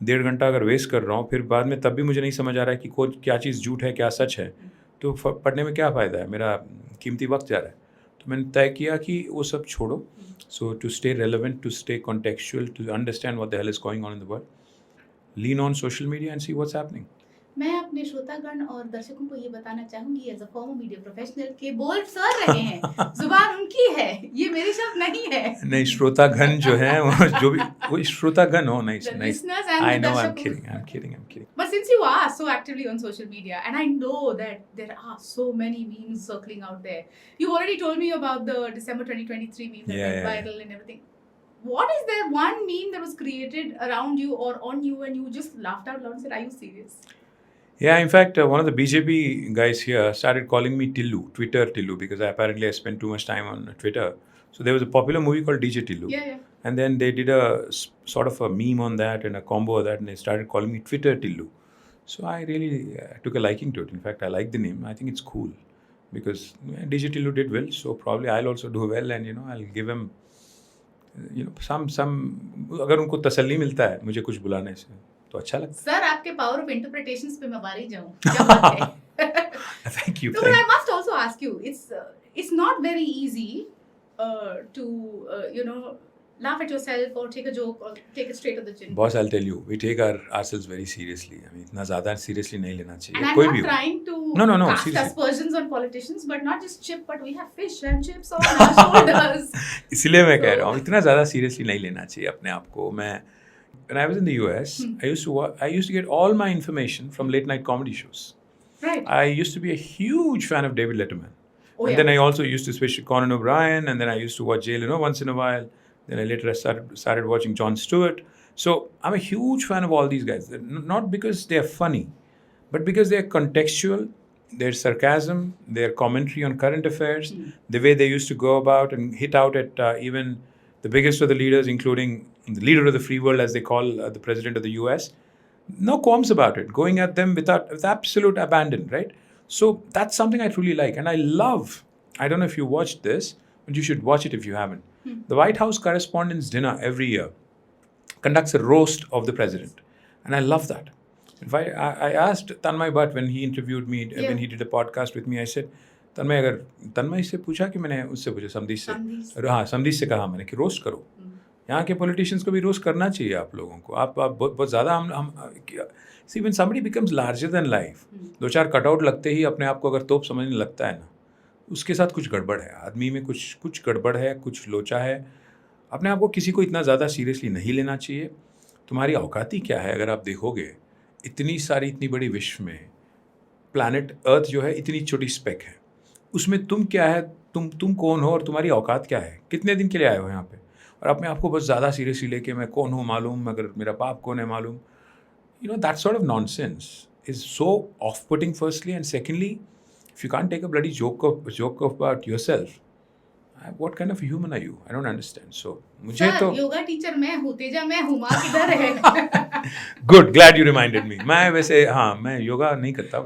1.5 घंटा अगर वेस्ट कर रहा हूँ, फिर बाद में तब भी मुझे नहीं समझ आ रहा है कि क्या चीज़ झूठ है, क्या सच है, तो पढ़ने में क्या फ़ायदा है, मेरा कीमती वक्त जा रहा है. तो मैंने तय किया कि वो सब छोड़ो. So to stay relevant, to stay contextual, to understand what the hell is going on in the world, lean on social media and see what's happening. मैं अपने श्रोतागण और दर्शकों को ये बताना चाहूंगी as a former media professional के बोल सर रहे हैं. जुबान उनकी है, ये मेरे शब्द नहीं है. नहीं, श्रोतागण जो है वो श्रोतागण हो. Nice. I know, I'm kidding. But since you are so actively on social media, and I know that there are so many memes circling out there, you already told me about the December 2023 meme that went viral and everything. What is there one meme that was created around you or on you and you just laughed out loud and said, are you serious? Yeah, in fact, one of the BJP guys here started calling me Tillu, Twitter Tillu, because I spent too much time on Twitter. So there was a popular movie called DJ Tillu. Yeah. And then they did a sort of a meme on that and a combo of that, and they started calling me Twitter Tillu. So I really took a liking to it. In fact, I like the name. I think it's cool because DJ Tillu did well. So probably I'll also do well, and I'll give him some अगर उनको तसल्ली मिलता है मुझे कुछ बुलाने से तो अच्छा लगता है. सर, आपके पावर ऑफ इंटरप्रिटेशंस पे मैं वारी जाऊं. क्या बात है. Thank you. So I must also ask you, it's not very easy to laugh at yourself or take a joke or take it straight to the chin. Boss, I'll tell you, we take ourselves very seriously. I mean, इतना ज़्यादा seriously नहीं लेना चाहिए. And I'm कोई not भी हो. trying to No, cast seriously. aspersions on politicians, but not just chip, but we have fish and chips on our shoulders. इसलिए मैं कह रहा हूँ, इतना ज़्यादा seriously नहीं लेना चाहिए अपने आप को. When I was in the US, I used to get all my information from late night comedy shows. Right. I used to be a huge fan of David Letterman. Oh, and then I also used to switch to Conan O'Brien, and then I used to watch Jay Leno once in a while. Then I later started watching Jon Stewart. So I'm a huge fan of all these guys. Not because they're funny, but because they're contextual, their sarcasm, their commentary on current affairs, the way they used to go about and hit out at even the biggest of the leaders, including the leader of the free world, as they call the president of the US. No qualms about it, going at them with absolute abandon, right? So that's something I truly like. And I don't know if you watched this, but you should watch it if you haven't. The White House Correspondents' Dinner every year conducts a roast of the president. And I love that. In fact, I asked Tanmay Bhatt when he interviewed me, when he did a podcast with me, I said, Tanmay, अगर Tanmay से पूछा कि मैंने उससे पूछा समदीश से, हाँ समदीश से कहा मैंने कि रोस्ट करो. यहाँ के politicians को भी रोस्ट करना चाहिए आप लोगों को. आप बहुत ज़्यादा हम see when somebody becomes larger than life, 2-4 cutout लगते ही अपने आप को अगर तोप समझने लगता है ना, उसके साथ कुछ गड़बड़ है. आदमी में कुछ गड़बड़ है, कुछ लोचा है. अपने आप को किसी को इतना ज़्यादा सीरियसली नहीं लेना चाहिए. तुम्हारी औकाती क्या है अगर आप देखोगे इतनी बड़ी विश्व में planet अर्थ जो है इतनी छोटी स्पेक है, उसमें तुम क्या है, तुम कौन हो और तुम्हारी औकात क्या है, कितने दिन के लिए आए हो यहाँ पे, और अपने आप को बस ज़्यादा सीरियसली लेके मैं कौन हूँ मालूम, अगर मेरा बाप कौन है मालूम, that sort of nonsense is so off-putting firstly, and secondly, if you can't take a bloody joke about yourself, what kind of a human are you? I don't understand. So मुझे तो योगा टीचर मैं हूँ, तेजा मैं हूँ, माँ किधर है? Good, glad you reminded me. मैं वैसे हाँ मैं योगा नहीं करता,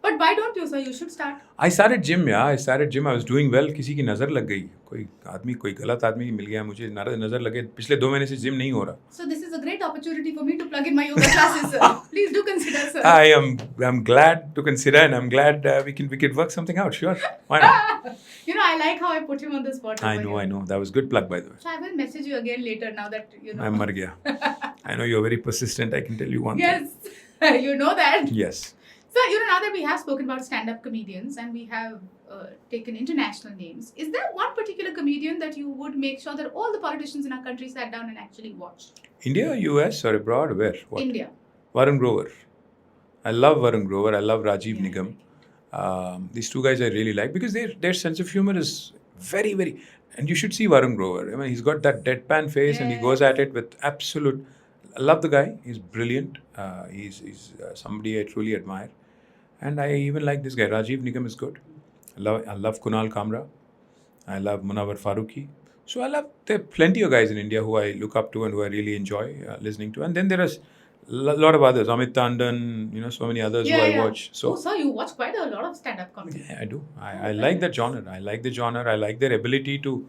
But why don't you, sir? You should start. I started gym, yeah. I started gym. I was doing well. किसी की नज़र लग गई, कोई गलत आदमी मिल गया मुझे, नज़र लगे, पिछले 2 महीने से जिम नहीं हो रहा. So this is a great opportunity for me to plug in my yoga classes, sir. Please do consider, sir. I'm glad to consider, and I'm glad we can work something out. Sure, why not? I like how I put him on the spot. I know. That was good plug, by the way. So I will message you again later now that मैं मर गया. I know you're very persistent. I can tell you one thing. Yes, you know that. Yes. So, now that we have spoken about stand-up comedians and we have taken international names, is there one particular comedian that you would make sure that all the politicians in our country sat down and actually watched? India, US, or abroad? Where? What? India. Varun Grover. I love Varun Grover. I love Rajiv Nigam. These two guys I really like because their sense of humor is very, very... And you should see Varun Grover. I mean, he's got that deadpan face and he goes at it with absolute... I love the guy. He's brilliant. He's somebody I truly admire. And I even like this guy. Rajiv Nigam is good. I love Kunal Kamra. I love Munawar Farooqi. So there are plenty of guys in India who I look up to and who I really enjoy listening to. And then there are a lot of others. Amit Tandon, so many others who I watch. So, sir, you watch quite a lot of stand-up comedy. Yeah, I do. I like that genre. I like the genre. I like their ability to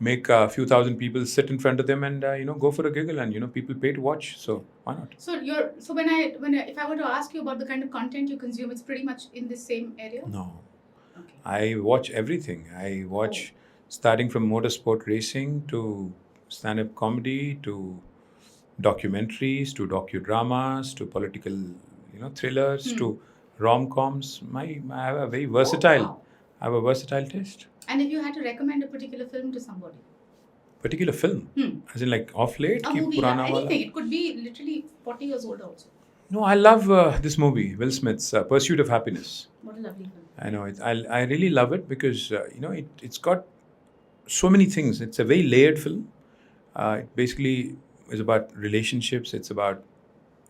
make a few thousand people sit in front of them and go for a giggle, and people pay to watch, so why not? So when if I were to ask you about the kind of content you consume, it's pretty much in this same area? No. Okay. I watch everything. I watch starting from motorsport racing to stand-up comedy to documentaries to docudramas to political thrillers to rom-coms. I have a very versatile I have a versatile taste. And if you had to recommend a particular film to somebody? Particular film? As in like off late? A movie, anything. It could be literally 40 years old also. No, I love this movie, Will Smith's Pursuit of Happiness. What a lovely film. I know it. I really love it because, it's got so many things. It's a very layered film. It basically is about relationships. It's about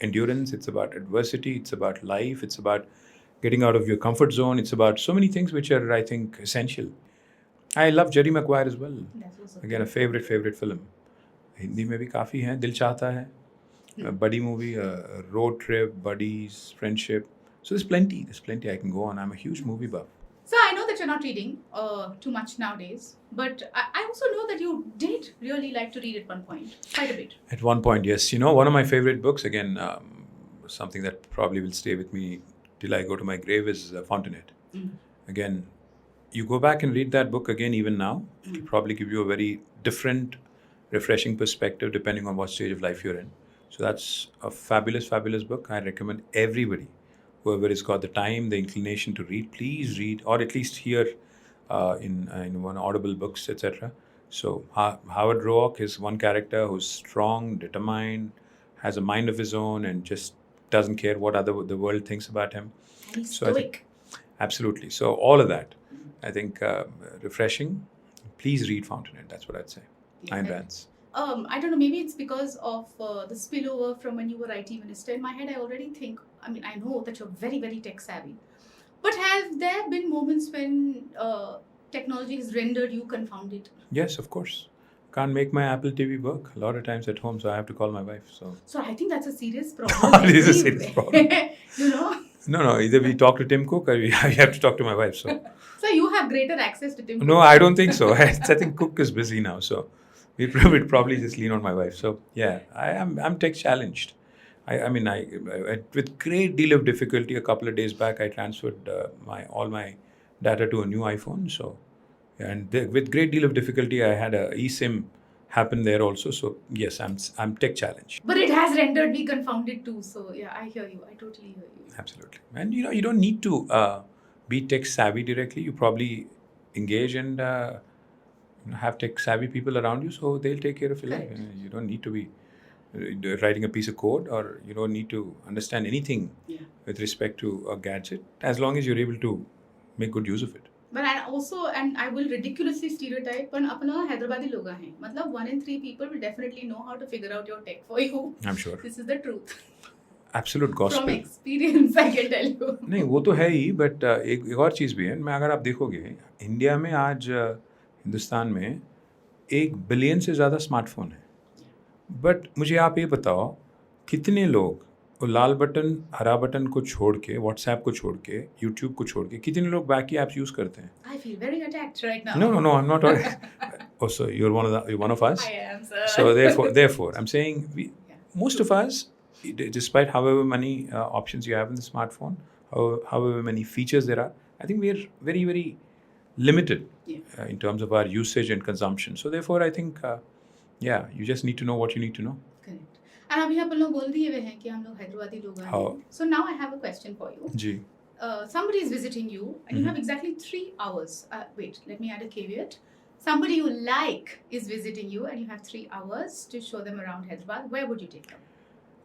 endurance. It's about adversity. It's about life. It's about getting out of your comfort zone. It's about so many things which are, I think, essential. I love Jerry Maguire as well. Again, a favorite film. Hindi में भी काफ़ी हैं. दिल चाहता है. A buddy movie, a road trip, buddies, friendship. So there's plenty. I can go on. I'm a huge movie buff. So I know that you're not reading too much nowadays, but I also know that you did really like to read at one point, quite a bit. At one point, yes. One of my favorite books, again, something that probably will stay with me till I go to my grave, is Fountainhead. Again, you go back and read that book again even now, it will probably give you a very different, refreshing perspective depending on what stage of life you're in. So that's a fabulous, fabulous book. I recommend everybody, whoever has got the time, the inclination to read, please read, or at least hear in one audible books, etc. So Howard Roark is one character who's strong, determined, has a mind of his own, and just doesn't care what the world thinks about him. And he's stoic. Absolutely. So all of that, I think, refreshing. Please read Fountainhead. That's what I'd say. Ayn Rand's. I don't know, maybe it's because of the spillover from when you were IT minister. In my head, I already think, I know that you're very, very tech savvy. But have there been moments when technology has rendered you confounded? Yes, of course. Can't make my Apple TV work a lot of times at home, so I have to call my wife. So I think that's a serious problem. It is a serious problem. No. Either we talk to Tim Cook or we have to talk to my wife. So you have greater access to Tim Cook? No, I don't think so. I think Cook is busy now, so we'd probably just lean on my wife. So yeah, I'm tech challenged. I with great deal of difficulty, a couple of days back, I transferred all my data to a new iPhone. So, and with great deal of difficulty, I had a eSIM happen there also. So yes, I'm tech challenged. But it has rendered me confounded too. So yeah, I hear you. I totally hear you. Absolutely. And you don't need to be tech savvy directly. You probably engage and have tech savvy people around you, so they'll take care of your life. You don't need to be writing a piece of code, or you don't need to understand anything Yeah. with respect to a gadget, as long as you're able to make good use of it. But and I will ridiculously stereotype, पण अपना हैदराबादी लोग हैं, मतलब 1 in 3 people will definitely know how to figure out your tech for you. I'm sure. This is the truth. Absolute gospel. From experience, I can tell you. नहीं, वो तो है ही, but एक और चीज़ भी है. मैं अगर आप देखोगे, इंडिया में आज हिंदुस्तान में 1 बिलियन से ज़्यादा स्मार्टफोन है. बट मुझे आप ये बताओ, कितने लोग वो लाल बटन, हरा बटन को छोड़ के, व्हाट्सएप को छोड़ के, यूट्यूब को छोड़ के, कितने लोग बाकी ऐप्स यूज़ करते हैं? I feel very attacked right now. No, I'm not. Oh, so you're one of us? I am, sir. So therefore, I'm saying most of us, despite however many options you have in the smartphone, however many features there are, I think we're very, very limited in terms of our usage and consumption. So therefore, I think, you just need to know what you need to know. Correct. And अभी अपन लोग बोल दिए हुए हैं कि हम लोग हैदराबादी लोग हैं. So now I have a question for you. Ji. Somebody is visiting you and you have exactly 3 hours. Wait, let me add a caveat. Somebody you like is visiting you and you have 3 hours to show them around Hyderabad. Where would you take them?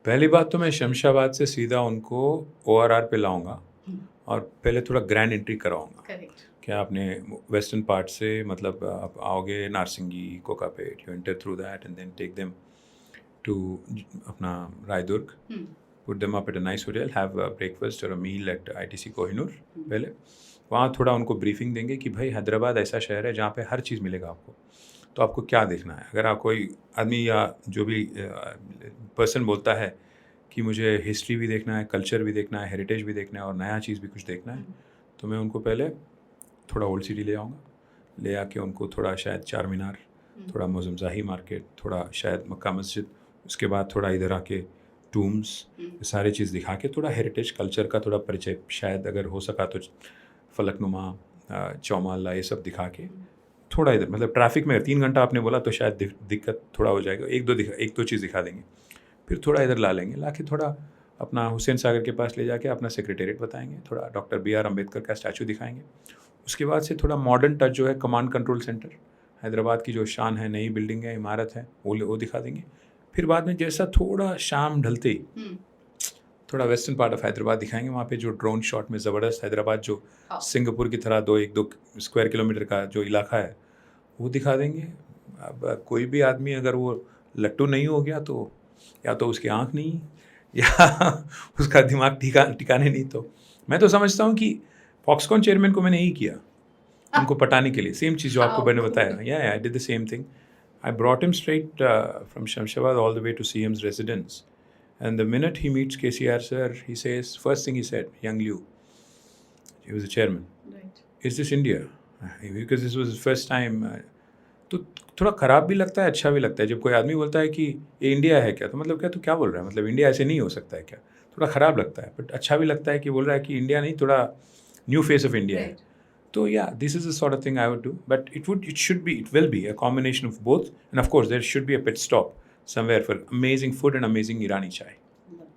पहली बात तो मैं शमशाबाद से सीधा उनको ORR पे लाऊंगा और पहले थोड़ा ग्रैंड एंट्री कराऊंगा. Correct. क्या आपने वेस्टर्न पार्ट से, मतलब आप आओगे Narsingi, Kokapet, you enter through that and then take them to अपना Raidurg, put them up at a nice hotel, have a breakfast और a meal at ITC Kohinoor. पहले वहाँ थोड़ा उनको ब्रीफिंग देंगे कि भाई हैदराबाद ऐसा शहर है जहाँ पे हर चीज़ मिलेगा आपको, तो आपको क्या देखना है. अगर आप कोई आदमी या जो भी पर्सन बोलता है कि मुझे हिस्ट्री भी देखना है, कल्चर भी देखना है, हेरिटेज भी देखना है और नया चीज़ भी कुछ देखना है, तो मैं उनको पहले थोड़ा ओल्ड सिटी ले आऊँगा. ले आके उनको थोड़ा शायद चार मीनार, थोड़ा मौजमजाही मार्केट, थोड़ा शायद मक्का मस्जिद, उसके बाद थोड़ा इधर आके टूम्स, सारी चीज़ दिखा के थोड़ा हेरिटेज कल्चर का थोड़ा परिचय, शायद अगर हो सका तो फलकनुमा, चौमाला, ये सब दिखा के थोड़ा इधर, मतलब ट्रैफिक में 3 घंटा आपने बोला तो शायद दिक्कत थोड़ा हो जाएगा. एक दो चीज़ दिखा देंगे, फिर थोड़ा इधर ला लेंगे, ला के थोड़ा अपना हुसैन सागर के पास ले जाके अपना सेक्रेटेरिएट बताएंगे, थोड़ा डॉक्टर BR अम्बेडकर का स्टैचू दिखाएंगे. उसके बाद से थोड़ा मॉडर्न टच जो है कमांड कंट्रोल सेंटर, हैदराबाद की जो शान है, नई बिल्डिंग है, इमारत है, वो दिखा देंगे. फिर बाद में जैसा थोड़ा शाम ढलते ही थोड़ा वेस्टर्न पार्ट ऑफ हैदराबाद दिखाएंगे. वहाँ पे जो ड्रोन शॉट में ज़बरदस्त हैदराबाद जो सिंगापुर की तरह 2 स्क्वायर किलोमीटर का जो इलाका है वो दिखा देंगे. अब कोई भी आदमी अगर वो लट्टू नहीं हो गया तो या तो उसकी आँख नहीं या उसका दिमाग ठिकाने नहीं. तो मैं तो समझता हूँ कि फॉक्सकॉन चेयरमैन को मैंने यही किया उनको पटाने के लिए. सेम चीज़ जो आपको मैंने बताया. या I did the same thing. I brought him straight from Shamshabad all the way to CM's residence. And the minute he meets KCR sir, he says, first thing he said, young Liu, he was the chairman, Right. is this India? Because this was his first time. तो थोड़ा ख़राब भी लगता है, अच्छा भी लगता है जब कोई आदमी बोलता है कि ये इंडिया है क्या, तो मतलब क्या, तो क्या बोल रहा है, मतलब इंडिया ऐसे नहीं हो सकता है क्या. थोड़ा ख़राब लगता है, बट अच्छा भी लगता है कि बोल रहा है कि इंडिया नहीं, थोड़ा न्यू फेस ऑफ इंडिया है. तो this is the sort of thing I would do. But it will be a combination of both, and of course there should be a pit stop somewhere for amazing food and amazing Irani chai.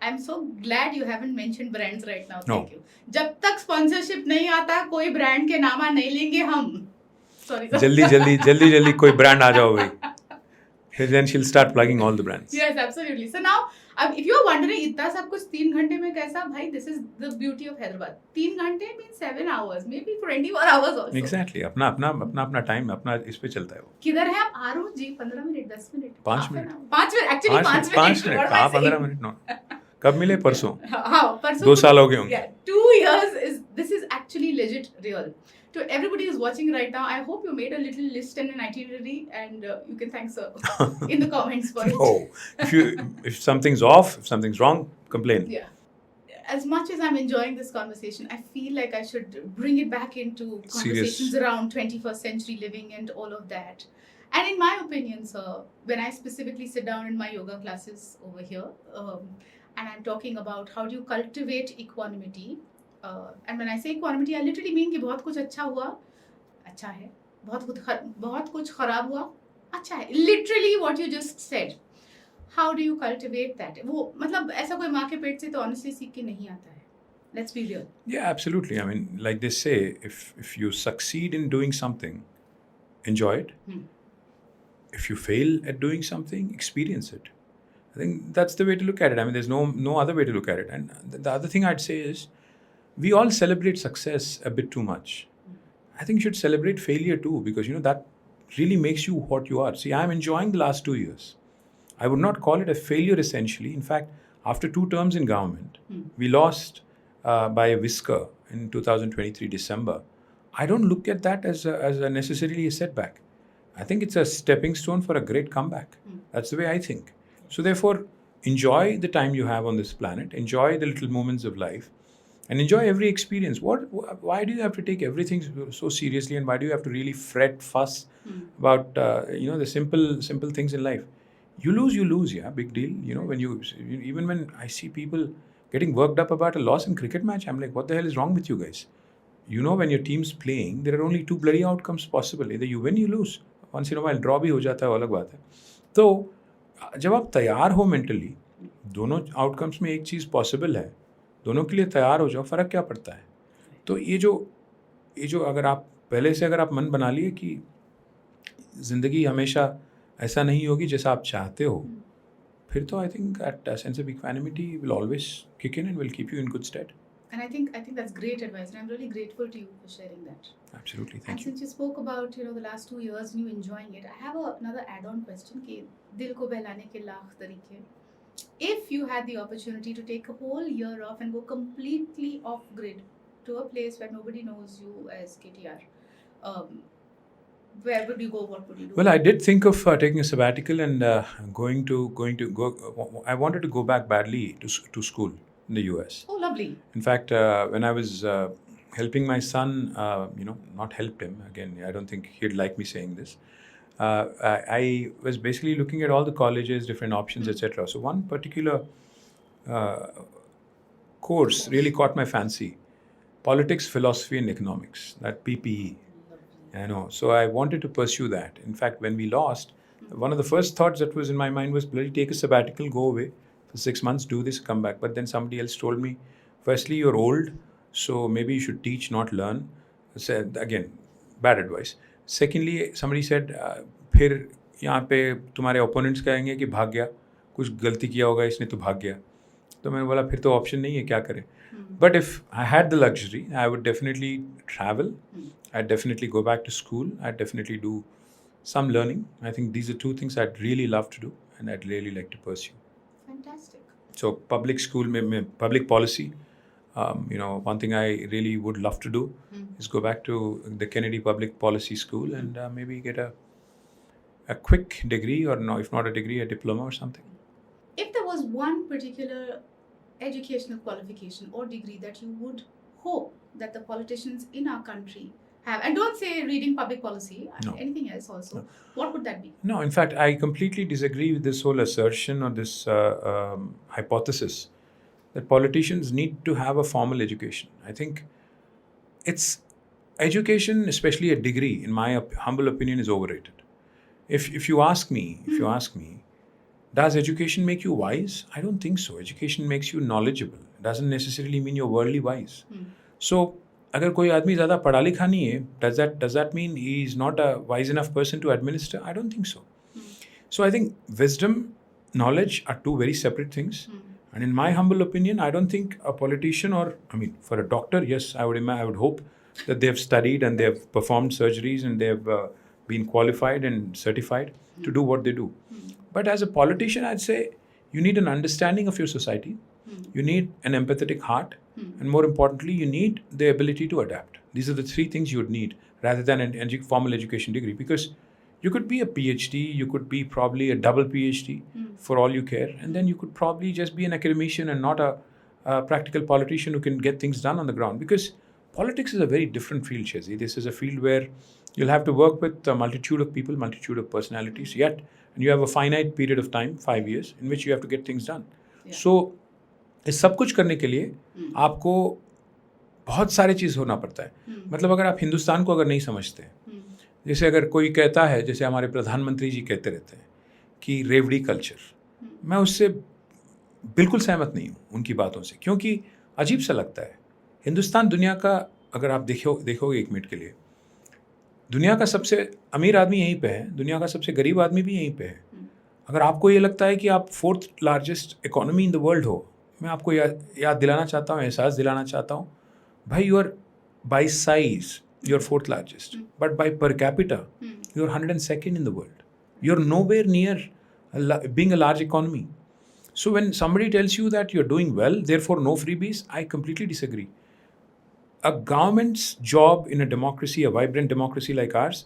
I'm so glad you haven't mentioned brands right now. No. Thank you. जब तक sponsorship नहीं आता कोई brand के नामा नहीं लेंगे हम. Sorry. जल्दी कोई brand आ जाओ भाई. Then she'll start plugging all the brands. Yes, absolutely. So now, if you are wondering इतना सब कुछ 3 घंटे में कैसा, भाई, this is the beauty of Hyderabad. 3 घंटे means 7 hours, maybe 24 hours also. Exactly. अपना टाइम अपना इस पे चलता है वो. किधर है आप? आ रहे हो जी, 15 minute, 10 minute, 5 minute. 5 minute, actually 5 minute. कहाँ 15 मिनट? नो. कब मिले? परसों. हाँ, परसों. 2 साल हो गए होंगे. 2 years this is actually legit real. To everybody who's watching right now, I hope you made a little list and an itinerary, and you can thank sir in the comments for it. Oh, if something's off, if something's wrong, complain. Yeah. As much as I'm enjoying this conversation, I feel like I should bring it back into conversations around 21st century living and all of that. And in my opinion, sir, when I specifically sit down in my yoga classes over here, and I'm talking about how do you cultivate equanimity, and when I say equanimity, I literally mean कि बहुत कुछ अच्छा हुआ, अच्छा है, बहुत कुछ खराब हुआ, अच्छा है. Literally what you just said. How do you cultivate that? वो मतलब ऐसा कोई माँ के पेट से तो honestly सीख के नहीं आता है. Let's be real. Yeah, absolutely. I mean, like they say, if you succeed in doing something, enjoy it. If you fail at doing something, experience it. I think that's the way to look at it. I mean, there's no other way to look at it. And the other thing I'd say is, we all celebrate success a bit too much. I think you should celebrate failure too, because that really makes you what you are. See, I'm enjoying the last 2 years. I would not call it a failure essentially. In fact, after 2 terms in government, we lost by a whisker in 2023 December. I don't look at that as a necessarily a setback. I think it's a stepping stone for a great comeback. That's the way I think. So therefore, enjoy the time you have on this planet. Enjoy the little moments of life. And enjoy every experience. Why do you have to take everything so seriously, and why do you have to really fret, fuss about the simple things in life? You lose, yeah, big deal. Even when I see people getting worked up about a loss in cricket match, I'm like, what the hell is wrong with you guys? When your team's playing, there are only 2 bloody outcomes possible. Either you win, you lose. Once in a while, draw भी हो जाता है, अलग बात है. तो जब आप तैयार हो मेंटली, दोनों आउटकम्स में एक चीज़ पॉसिबल है, दोनों के लिए तैयार हो जाओ, फ़र्क क्या पड़ता है? तो ये जो अगर आप पहले से मन बना लिए कि ज़िंदगी हमेशा ऐसा नहीं होगी जैसा आप चाहते हो, फिर तो I think that sense of equanimity will always kick in and will keep you in good state. And I think that's great advice, and I'm really grateful to you for sharing that. Absolutely, thank you. And since you spoke about the last 2 years and you enjoying it, I have another add-on question कि दिल को बहलाने के लाख तरीके. If you had the opportunity to take a whole year off and go completely off grid to a place where nobody knows you as KTR, where would you go? What would you do? Well, I did think of taking a sabbatical and going to go. I wanted to go back badly to school in the US. Oh, lovely. In fact, when I was helping my son, not helped him, again, I don't think he'd like me saying this. I was basically looking at all the colleges, different options, etc. So one particular course really caught my fancy. Politics, Philosophy and Economics, that PPE. I know. So I wanted to pursue that. In fact, when we lost, one of the first thoughts that was in my mind was, bloody take a sabbatical, go away for 6 months, do this, come back. But then somebody else told me, firstly, you're old, so maybe you should teach, not learn. Said, again, bad advice. Secondly, somebody said, फिर यहाँ पे तुम्हारे opponents कहेंगे कि भाग गया, कुछ गलती किया होगा इसने तो भाग गया. तो मैंने बोला फिर तो ऑप्शन नहीं है, क्या करें. But if I had the luxury, I would definitely travel. I'd definitely go back to school. I'd definitely do some learning. I think these are 2 things I'd really love to do and I'd really like to pursue. Fantastic. So public school, public policy. One thing I really would love to do is go back to the Kennedy Public Policy School and maybe get a quick degree, or no, if not a degree, a diploma or something. If there was one particular educational qualification or degree that you would hope that the politicians in our country have, and don't say reading public policy, No. anything else also, No. what would that be? No, in fact, I completely disagree with this whole assertion or this hypothesis that politicians need to have a formal education. I think it's education, especially a degree, in my humble opinion, is overrated. If you ask me, does education make you wise? I don't think so. Education makes you knowledgeable. It doesn't necessarily mean you're worldly wise. So, अगर कोई आदमी ज़्यादा पढ़ा लिखा नहीं है, does that mean he is not a wise enough person to administer? I don't think so. So I think wisdom, knowledge are 2 very separate things. And in my humble opinion, I don't think a politician for a doctor, yes, I would hope that they have studied and they have performed surgeries and they have been qualified and certified to do what they do. But as a politician, I'd say you need an understanding of your society. You need an empathetic heart. And more importantly, you need the ability to adapt. These are the 3 things you would need rather than a formal education degree. Because you could be a PhD, you could be probably a double PhD for all you care. And then you could probably just be an academician and not a practical politician who can get things done on the ground. Because politics is a very different field, Shezzi. This is a field where you'll have to work with a multitude of people, multitude of personalities, and you have a finite period of time, 5 years, in which you have to get things done. Yeah. So, इस सब कुछ करने के लिए आपको बहुत सारी चीज़ होना पड़ता है. मतलब अगर आप हिंदुस्तान को अगर नहीं समझते, जैसे अगर कोई कहता है, जैसे हमारे प्रधानमंत्री जी कहते रहते हैं कि रेवड़ी कल्चर, मैं उससे बिल्कुल सहमत नहीं हूँ उनकी बातों से, क्योंकि अजीब सा लगता है. हिंदुस्तान दुनिया का, अगर आप देखोगे 1 मिनट के लिए, दुनिया का सबसे अमीर आदमी यहीं पे है, दुनिया का सबसे गरीब आदमी भी यहीं पे है. अगर आपको ये लगता है कि आप 4th largest economy in the world हो, मैं आपको याद दिलाना चाहता हूँ, एहसास दिलाना चाहता हूँ, भाई you are by size you are 4th largest, but by per capita you are 102nd in the world. You are nowhere near being a large economy. So when somebody tells you that you're doing well, therefore no freebies, I completely disagree. A government's job in a democracy, a vibrant democracy like ours,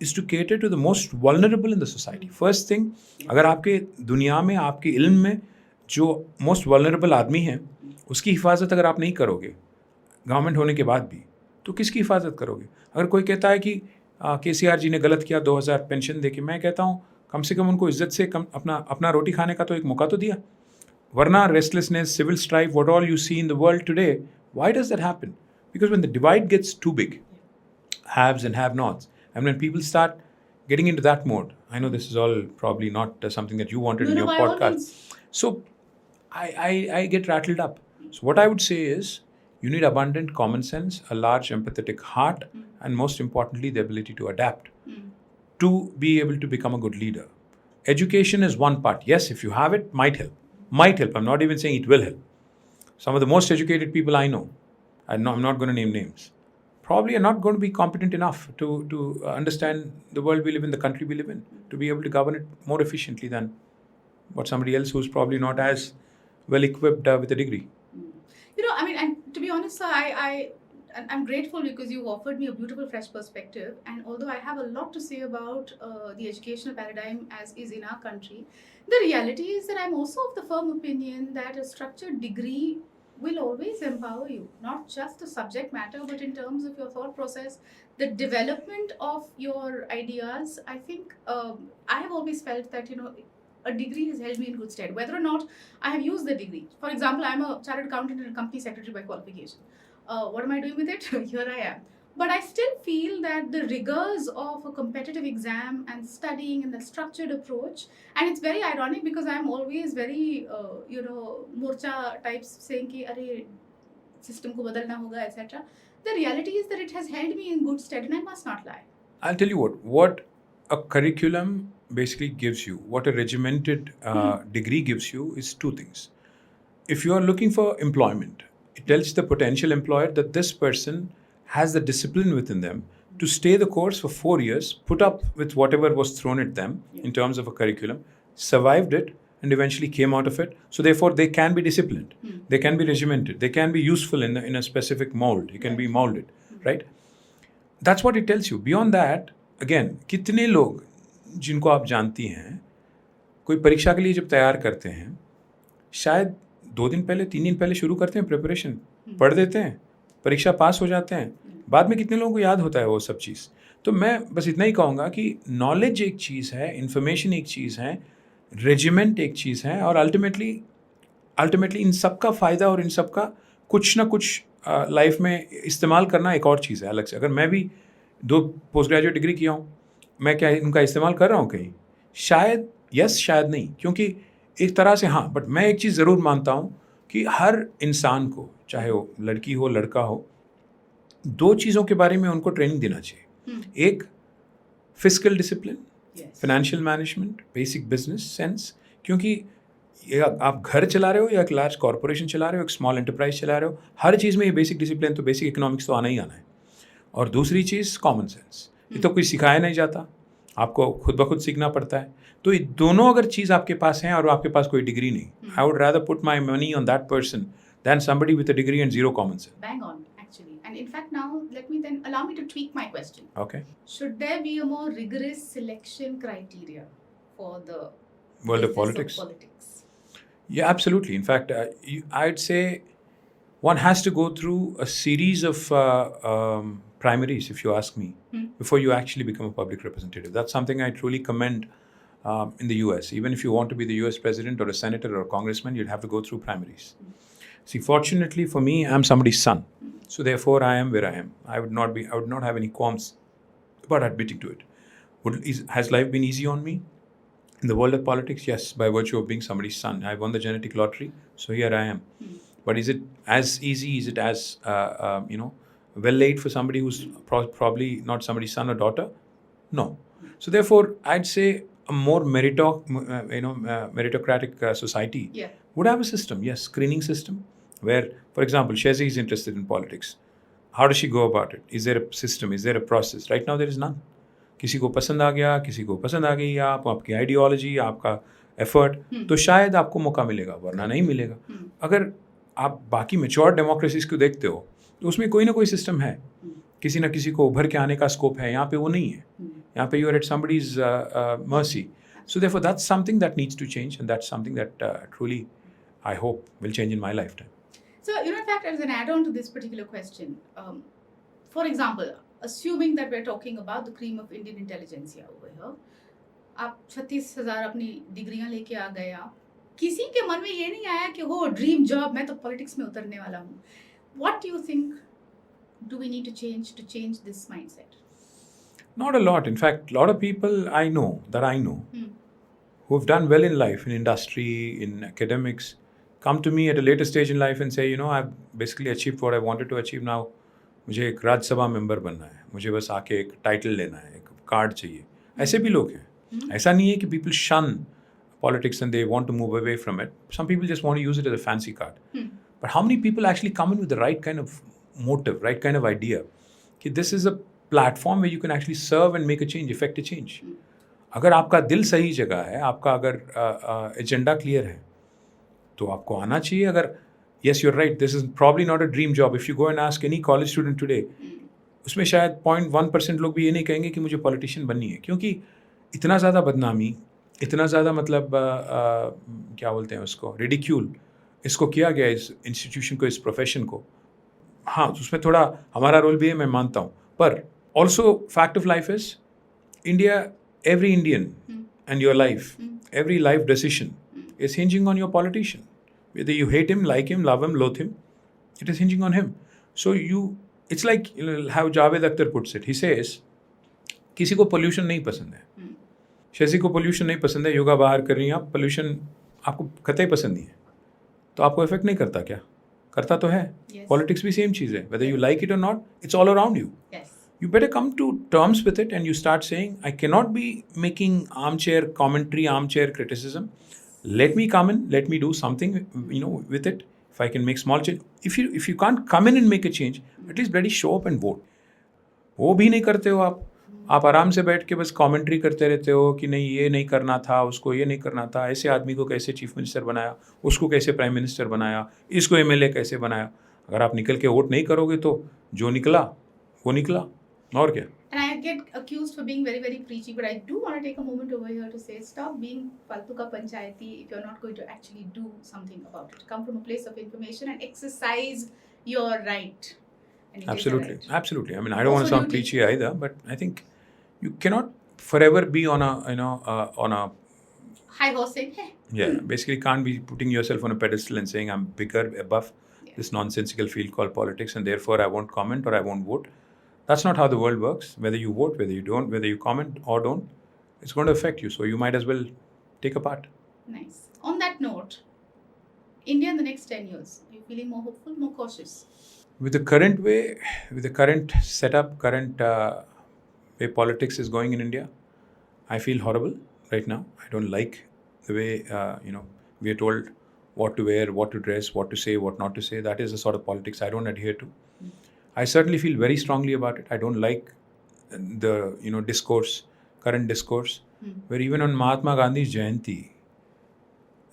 is to cater to the most vulnerable in the society. First thing, अगर आपके दुनिया में, आपके इल्म में जो most vulnerable आदमी है, उसकी हिफाजत अगर आप नहीं करोगे गवर्नमेंट होने के बाद भी, तो किसकी हिफाजत करोगे? अगर कोई कहता है कि KCR जी ने गलत किया 2000 पेंशन देके, मैं कहता हूँ कम से कम उनको इज्जत से अपना रोटी खाने का तो एक मौका तो दिया. Varna, restlessness, civil strife, what all you see in the world today, why does that happen? Because when the divide gets too big, haves and have-nots, and when people start getting into that mode, I know this is all probably not something that you wanted in your podcast. So I get rattled up. So what I would say is, you need abundant common sense, a large empathetic heart, and most importantly, the ability to adapt to be able to become a good leader. Education is one part. Yes, if you have it, might help. Might help. I'm not even saying it will help. Some of the most educated people I know, I'm not going to name names, probably are not going to be competent enough to understand the world we live in, the country we live in, to be able to govern it more efficiently than what somebody else who's probably not as well equipped with a degree. I mean, and to be honest, sir, I'm grateful because you've offered me a beautiful fresh perspective. And although I have a lot to say about the educational paradigm as is in our country, the reality is that I'm also of the firm opinion that a structured degree will always empower you, not just the subject matter, but in terms of your thought process, the development of your ideas. I think I have always felt that, a degree has held me in good stead, whether or not I have used the degree. For example, I'm a chartered accountant and a company secretary by qualification. What am I doing with it? Here I am. But I still feel that the rigors of a competitive exam and studying and the structured approach, and it's very ironic because I'm always very, morcha types saying ki, "Arey, system ko badalna hoga," etc. The reality is that it has held me in good stead, and I must not lie. I'll tell you what a curriculum basically gives you, what a regimented degree gives you is two things. If you are looking for employment, it tells the potential employer that this person has the discipline within them to stay the course for 4 years, put up with whatever was thrown at them in terms of a curriculum, survived it, and eventually came out of it. So therefore, they can be disciplined, they can be regimented, they can be useful in a specific mold, it can be molded, right? That's what it tells you. Beyond that, again, कितने लोग जिनको आप जानती हैं, कोई परीक्षा के लिए जब तैयार करते हैं, शायद 2 दिन पहले 3 दिन पहले शुरू करते हैं प्रिपरेशन, पढ़ देते हैं, परीक्षा पास हो जाते हैं, बाद में कितने लोगों को याद होता है वो सब चीज़. तो मैं बस इतना ही कहूँगा कि नॉलेज एक चीज़ है, इन्फॉर्मेशन एक चीज़ है, रेजिमेंट एक चीज़ है, और अल्टीमेटली इन सब का फ़ायदा और इन सब का कुछ ना कुछ लाइफ में इस्तेमाल करना एक और चीज़ है अलग से. अगर मैं भी 2 पोस्ट ग्रेजुएट डिग्री किया हूँ, मैं क्या उनका इस्तेमाल कर रहा हूँ कहीं? शायद यस, शायद नहीं, क्योंकि एक तरह से हाँ, बट मैं एक चीज़ ज़रूर मानता हूँ कि हर इंसान को, चाहे वो लड़की हो लड़का हो, 2 चीज़ों के बारे में उनको ट्रेनिंग देना चाहिए. एक physical discipline, financial management, basic business sense, क्योंकि ये आप घर चला रहे हो या एक लार्ज कॉरपोरेशन चला रहे हो, एक स्मॉल एंटरप्राइज चला रहे हो, हर चीज़ में ये बेसिक डिसिप्लिन, तो बेसिक इकोनॉमिक्स तो आना ही आना है. और दूसरी चीज़ कॉमन सेंस, ये तो कोई सिखाया नहीं जाता, आपको खुद ब खुद सीखना पड़ता है. तो ये दोनों अगर चीज़ आपके पास हैं और आपके पास कोई डिग्री नहीं, I would rather put my money on that person than somebody with a degree and zero common sense. Bang on, actually. And in fact, now allow me to tweak my question. Okay. Should there be a more rigorous selection criteria for the world of politics? Yeah, absolutely. In fact, I'd say one has to go through a series of primaries, if you ask me, before you actually become a public representative. That's something I truly commend in the US. Even if you want to be the US president or a senator or a congressman, you'd have to go through primaries. See, fortunately for me, I'm somebody's son. So therefore, I am where I am. I would not have any qualms about admitting to it. Has life been easy on me? In the world of politics, yes, by virtue of being somebody's son. I won the genetic lottery, so here I am. But is it as easy? Is it as, well laid for somebody who's probably not somebody's son or daughter? No. So therefore, I'd say a more meritocratic society Yeah. would have a system, yes, screening system, where, for example, Shezzi is interested in politics. How does she go about it? Is there a system? Is there a process? Right now, there is none. किसी को पसंद आ गया, किसी को पसंद आ गई आप, आपकी आइडियोलॉजी, आपका एफर्ट, तो शायद आपको मौका मिलेगा, वरना नहीं मिलेगा. अगर आप बाकी मैच्योर डेमोक्रेसीज को देखते हो तो उसमें कोई ना कोई सिस्टम है, किसी ना किसी को उभर के आने का स्कोप है. यहाँ पे वो नहीं है. यहाँ पे you are at somebody's mercy. So therefore, that's something that needs to change, and that's something that truly, I hope, will change in my lifetime. So, in fact, as an add-on to this particular question, for example, assuming that we're talking about the cream of Indian intelligentsia over here, आप 36,000 अपनी डिग्रियां लेके आ गए, आप किसी के मन में ये नहीं आया कि हो ड्रीम जॉब, मैं तो पॉलिटिक्स में उतरने वाला हूँ. What do you think do we need to change this mindset? Not a lot. In fact, a lot of people I know who have done well in life, in industry, in academics, come to me at a later stage in life and say, I've basically achieved what I wanted to achieve now. मुझे एक Rajya Sabha member बनना है, मुझे बस आके एक title लेना है, एक कार्ड चाहिए. ऐसे भी लोग हैं. ऐसा नहीं है कि people shun politics and they want to move away from it. Some people just want to use it as a fancy card. But how many people actually come in with the right kind of motive, right kind of idea? कि this is a platform where you can actually serve and make a change, effect a change. अगर आपका दिल सही जगह है, आपका अगर agenda clear है, तो आपको आना चाहिए. अगर yes, you're right, this is probably not a dream job. If you go and ask any college student today, उसमें शायद 0.1% लोग भी ये नहीं कहेंगे कि मुझे पॉलिटिशियन बननी है, क्योंकि इतना ज़्यादा बदनामी, इतना ज़्यादा मतलब क्या बोलते हैं उसको, रिडिक्यूल इसको किया गया, इस इंस्टीट्यूशन को, इस प्रोफेशन को. हाँ, तो उसमें थोड़ा हमारा रोल भी है, मैं मानता हूँ. पर also fact of life is India, every Indian and your life, every life decision is hinging on your politician. Whether you hate him, like him, love him, loathe him, it is hinging on him. So it's like how Javed Akhtar puts it. He says, किसी को pollution नहीं पसंद है. शशि को pollution नहीं पसंद है, योगा बाहर कर रही हैं आप, pollution आपको कतई पसंद नहीं है, तो आपको इफेक्ट नहीं करता क्या? करता तो है. Politics भी सेम चीज़ है. Whether you like it or not, it's all around you. Yes. You better come to terms with it and you start saying, I cannot be making armchair commentary, armchair criticism. Let me come in, let me do something, with it. If I can make small change. If you can't come in and make a change, at least bloody show up and vote. वो भी नहीं करते हो आप. आप आराम से बैठ के बस कमेंट्री करते रहते हो कि नहीं ये नहीं करना था, उसको ये नहीं करना था, ऐसे आदमी को कैसे चीफ मिनिस्टर बनाया, उसको कैसे प्राइम मिनिस्टर बनाया, इसको एमएलए कैसे बनाया. अगर आप निकल के वोट नहीं करोगे तो जो निकला वो निकला. और क्या? And I get accused for being very, very preachy, but I do want to take a moment over here to say, stop being faltu ka panchayati if you're not going to actually do something about it. Come from a place of information and exercise your right. And Absolutely, right. Absolutely. I mean, I don't want to sound preachy either, but I think you cannot forever be on a high horse saying, hey. Yeah, basically can't be putting yourself on a pedestal and saying I'm bigger above this nonsensical field called politics, and therefore I won't comment or I won't vote. That's not how the world works. Whether you vote, whether you don't, whether you comment or don't, it's going to affect you. So you might as well take a part. Nice. On that note, India in the next 10 years, are you feeling more hopeful, more cautious? With the current way, with the current setup, current way politics is going in India, I feel horrible right now. I don't like the way, we are told what to wear, what to dress, what to say, what not to say. That is the sort of politics I don't adhere to. I certainly feel very strongly about it. I don't like the discourse, current discourse, where even on Mahatma Gandhi's Jayanti,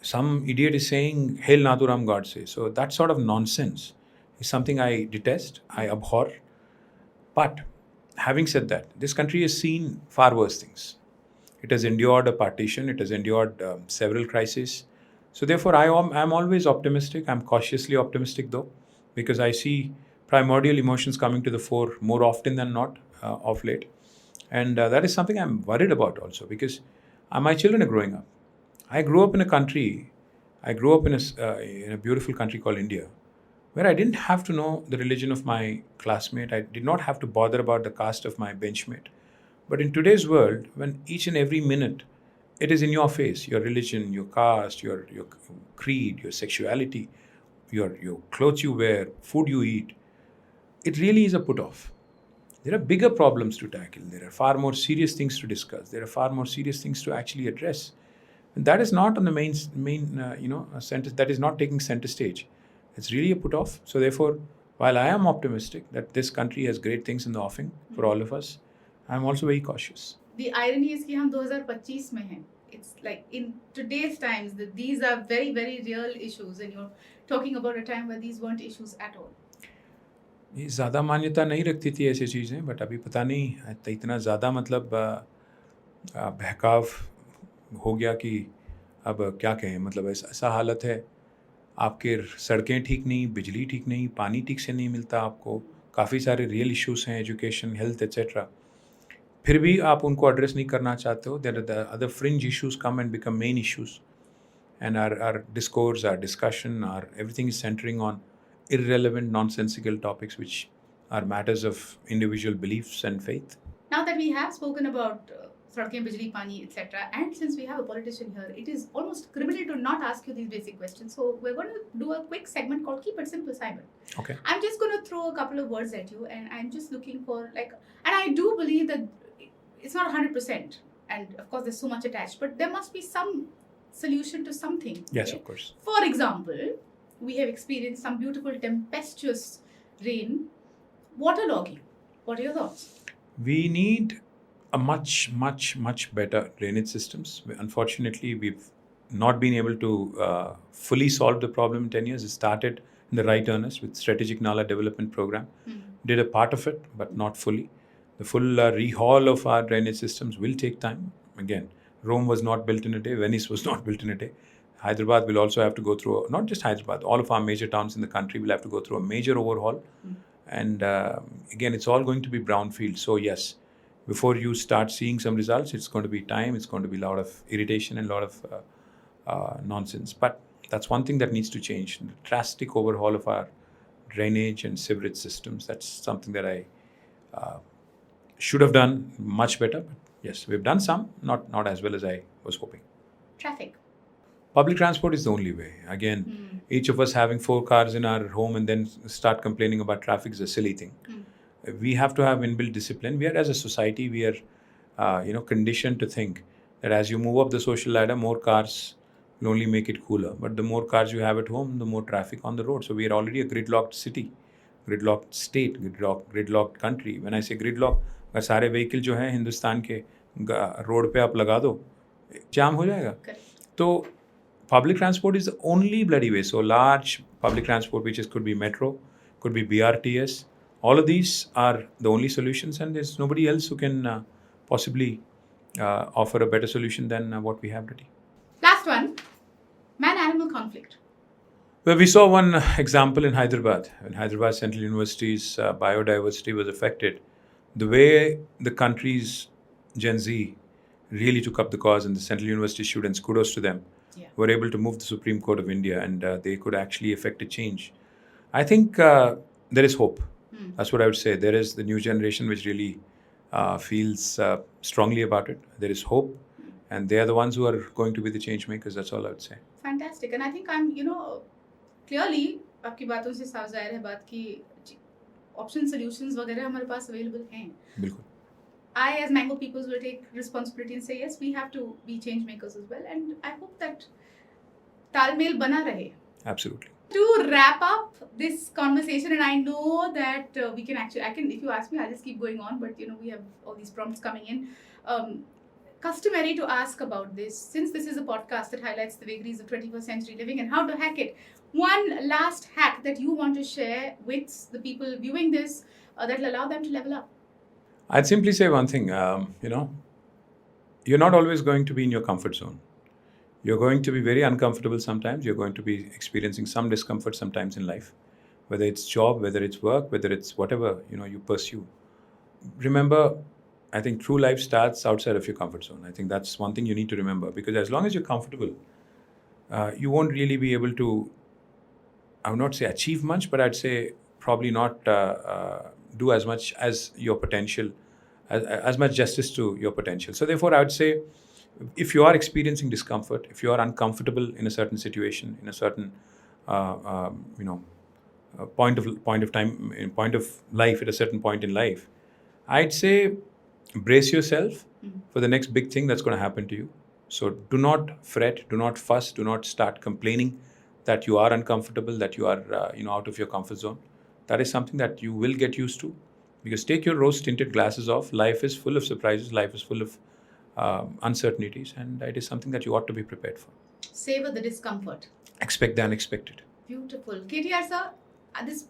some idiot is saying "Hail Nathuram Godse." So that sort of nonsense is something I detest, I abhor. But having said that, this country has seen far worse things. It has endured a partition. It has endured several crises. So therefore, I am always optimistic. I'm cautiously optimistic though, because I see primordial emotions coming to the fore more often than not of late. And that is something I'm worried about also, because my children are growing up. I grew up in a country, I grew up in a beautiful country called India, where I didn't have to know the religion of my classmate. I did not have to bother about the caste of my benchmate. But in today's world, when each and every minute it is in your face, your religion, your caste, your creed, your sexuality, your clothes you wear, food you eat, it really is a put-off. There are bigger problems to tackle. There are far more serious things to discuss. There are far more serious things to actually address. And that is not on the main center. That is not taking center stage. It's really a put off. So therefore, while I am optimistic that this country has great things in the offing for all of us, I'm also very cautious. The irony is कि हम 2025 में हैं. It's like in today's times that these are very, very real issues, and you're talking about a time where these weren't issues at all. ये ज़्यादा मान्यता नहीं रखती थी ऐसी चीज़ें, बट अभी पता नहीं इतना ज़्यादा मतलब बहकाव हो गया कि अब क्या कहें. मतलब ऐसा हालत है, आपके सड़कें ठीक नहीं, बिजली ठीक नहीं, पानी ठीक से नहीं मिलता आपको, काफ़ी सारे रियल इश्यूज़ हैं, एजुकेशन, हेल्थ एट्सेट्रा. फिर भी आप उनको एड्रेस नहीं करना चाहते हो. There are the other fringe issues come and become main issues, and our discourse, our discussion, everything is centering on irrelevant, nonsensical topics which are matters of individual beliefs and faith. Now that we have spoken about sadkein, bijli, pani, etc., and since we have a politician here, it is almost criminal to not ask you these basic questions. So we're going to do a quick segment called Keep It Simple, Simon. Okay. I'm just going to throw a couple of words at you, and I'm just looking for and I do believe that it's not 100%, and of course there's so much attached, but there must be some solution to something. Yes, okay? of course. For example, we have experienced some beautiful tempestuous rain, waterlogging. What are your thoughts? We need a much better drainage systems. Unfortunately, we've not been able to fully solve the problem in 10 years. It started in the right earnest with Strategic Nala Development Program. Did a part of it, but not fully. The full rehaul of our drainage systems will take time. Again, Rome was not built in a day. Venice was not built in a day. Hyderabad will also have to go through, not just Hyderabad, all of our major towns in the country will have to go through a major overhaul. And again, it's all going to be brownfield. So yes, before you start seeing some results, it's going to be time, it's going to be a lot of irritation and a lot of nonsense. But that's one thing that needs to change. The drastic overhaul of our drainage and sewerage systems. That's something that I should have done much better. But yes, we've done some, not as well as I was hoping. Traffic. Public transport is the only way. Again, each of us having 4 cars in our home and then start complaining about traffic is a silly thing. We have to have inbuilt discipline. We are, as a society, we are conditioned to think that as you move up the social ladder, more cars will only make it cooler. But the more cars you have at home, the more traffic on the road. So we are already a gridlocked city, gridlocked state, gridlocked country. When I say gridlock, अगर सारे vehicle जो हैं हिंदुस्तान के road पे आप लगा दो, जाम हो जाएगा. तो public transport is the only bloody way. So large public transport, which could be metro, could be BRTS. All of these are the only solutions, and there's nobody else who can possibly offer a better solution than what we have today. Last one, man-animal conflict. Well, we saw one example in Hyderabad. When Hyderabad Central University's biodiversity was affected, the way the country's Gen Z really took up the cause, and the Central University students, kudos to them, were able to move the Supreme Court of India, and they could actually effect a change. I think there is hope. That's what I would say. There is the new generation which really feels strongly about it. There is hope, and they are the ones who are going to be the change makers. That's all I would say. Fantastic. And I think I'm, clearly, आपकी बातों से साफ जाहिर है बात कि option solutions वगैरह हमारे पास available हैं. बिल्कुल. I, as Mango Peoples, will take responsibility and say, yes, we have to be change makers as well. And I hope that talmel bana rahe. Absolutely. To wrap up this conversation, and I know that we can actually, if you ask me, I'll just keep going on, but we have all these prompts coming in. Customary to ask about this, since this is a podcast that highlights the vagaries of 21st century living and how to hack it. One last hack that you want to share with the people viewing this that will allow them to level up. I'd simply say one thing, you're not always going to be in your comfort zone. You're going to be very uncomfortable sometimes. You're going to be experiencing some discomfort sometimes in life, whether it's job, whether it's work, whether it's whatever, you pursue. Remember, I think true life starts outside of your comfort zone. I think that's one thing you need to remember, because as long as you're comfortable, you won't really be able to, I would not say achieve much, but I'd say probably not do as much as your potential, as much justice to your potential. So therefore, I would say, if you are experiencing discomfort, if you are uncomfortable in a certain situation, in a certain point of time, point of life, at a certain point in life, I'd say brace yourself for the next big thing that's going to happen to you. So do not fret, do not fuss, do not start complaining that you are uncomfortable, that you are out of your comfort zone. That is something that you will get used to, because take your rose-tinted glasses off. Life is full of surprises. Life is full of uncertainties, and it is something that you ought to be prepared for. Savor the discomfort. Expect the unexpected. Beautiful. KTR sir,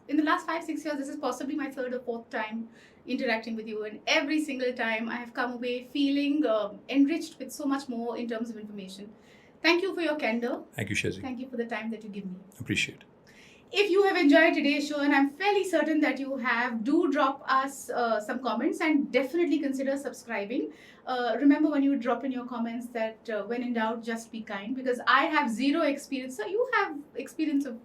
in the last 5-6 years, this is possibly my third or fourth time interacting with you, and every single time I have come away feeling enriched with so much more in terms of information. Thank you for your candor. Thank you, Shezzi. Thank you for the time that you give me. Appreciate it. If you have enjoyed today's show, and I'm fairly certain that you have, do drop us some comments and definitely consider subscribing. Remember, when you drop in your comments, that when in doubt, just be kind, because I have zero experience. So you have experience of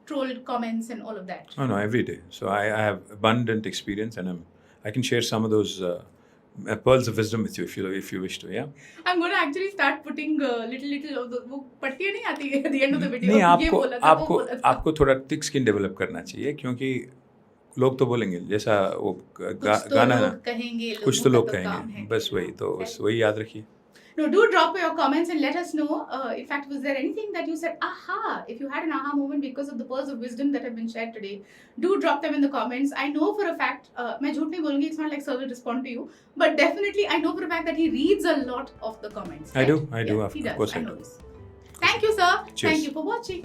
trolled comments and all of that. Oh no, every day. So I have abundant experience, and I can share some of those pearls of wisdom with you if you wish to. Yeah. I'm going to actually start putting little of the वो पट्टियाँ नहीं आती at the end of the video. नहीं, ये बोला था, वो बोला था. आपको थोड़ा थिक स्किन डेवलप करना चाहिए, क्योंकि लोग तो बोलेंगे, जैसा वो गाना है ना, कुछ तो लोग कहेंगे, बस वही याद रखिए. No, do drop your comments and let us know. In fact, was there anything that you said, aha, if you had an aha moment because of the pearls of wisdom that have been shared today, do drop them in the comments. I know for a fact, मैं झूठ नहीं बोलूँगी, it's not like sir will respond to you, but definitely I know for a fact that he reads a lot of the comments. I right? do, yeah, of course I know do. this. Thank you, sir. Cheers. Thank you for watching.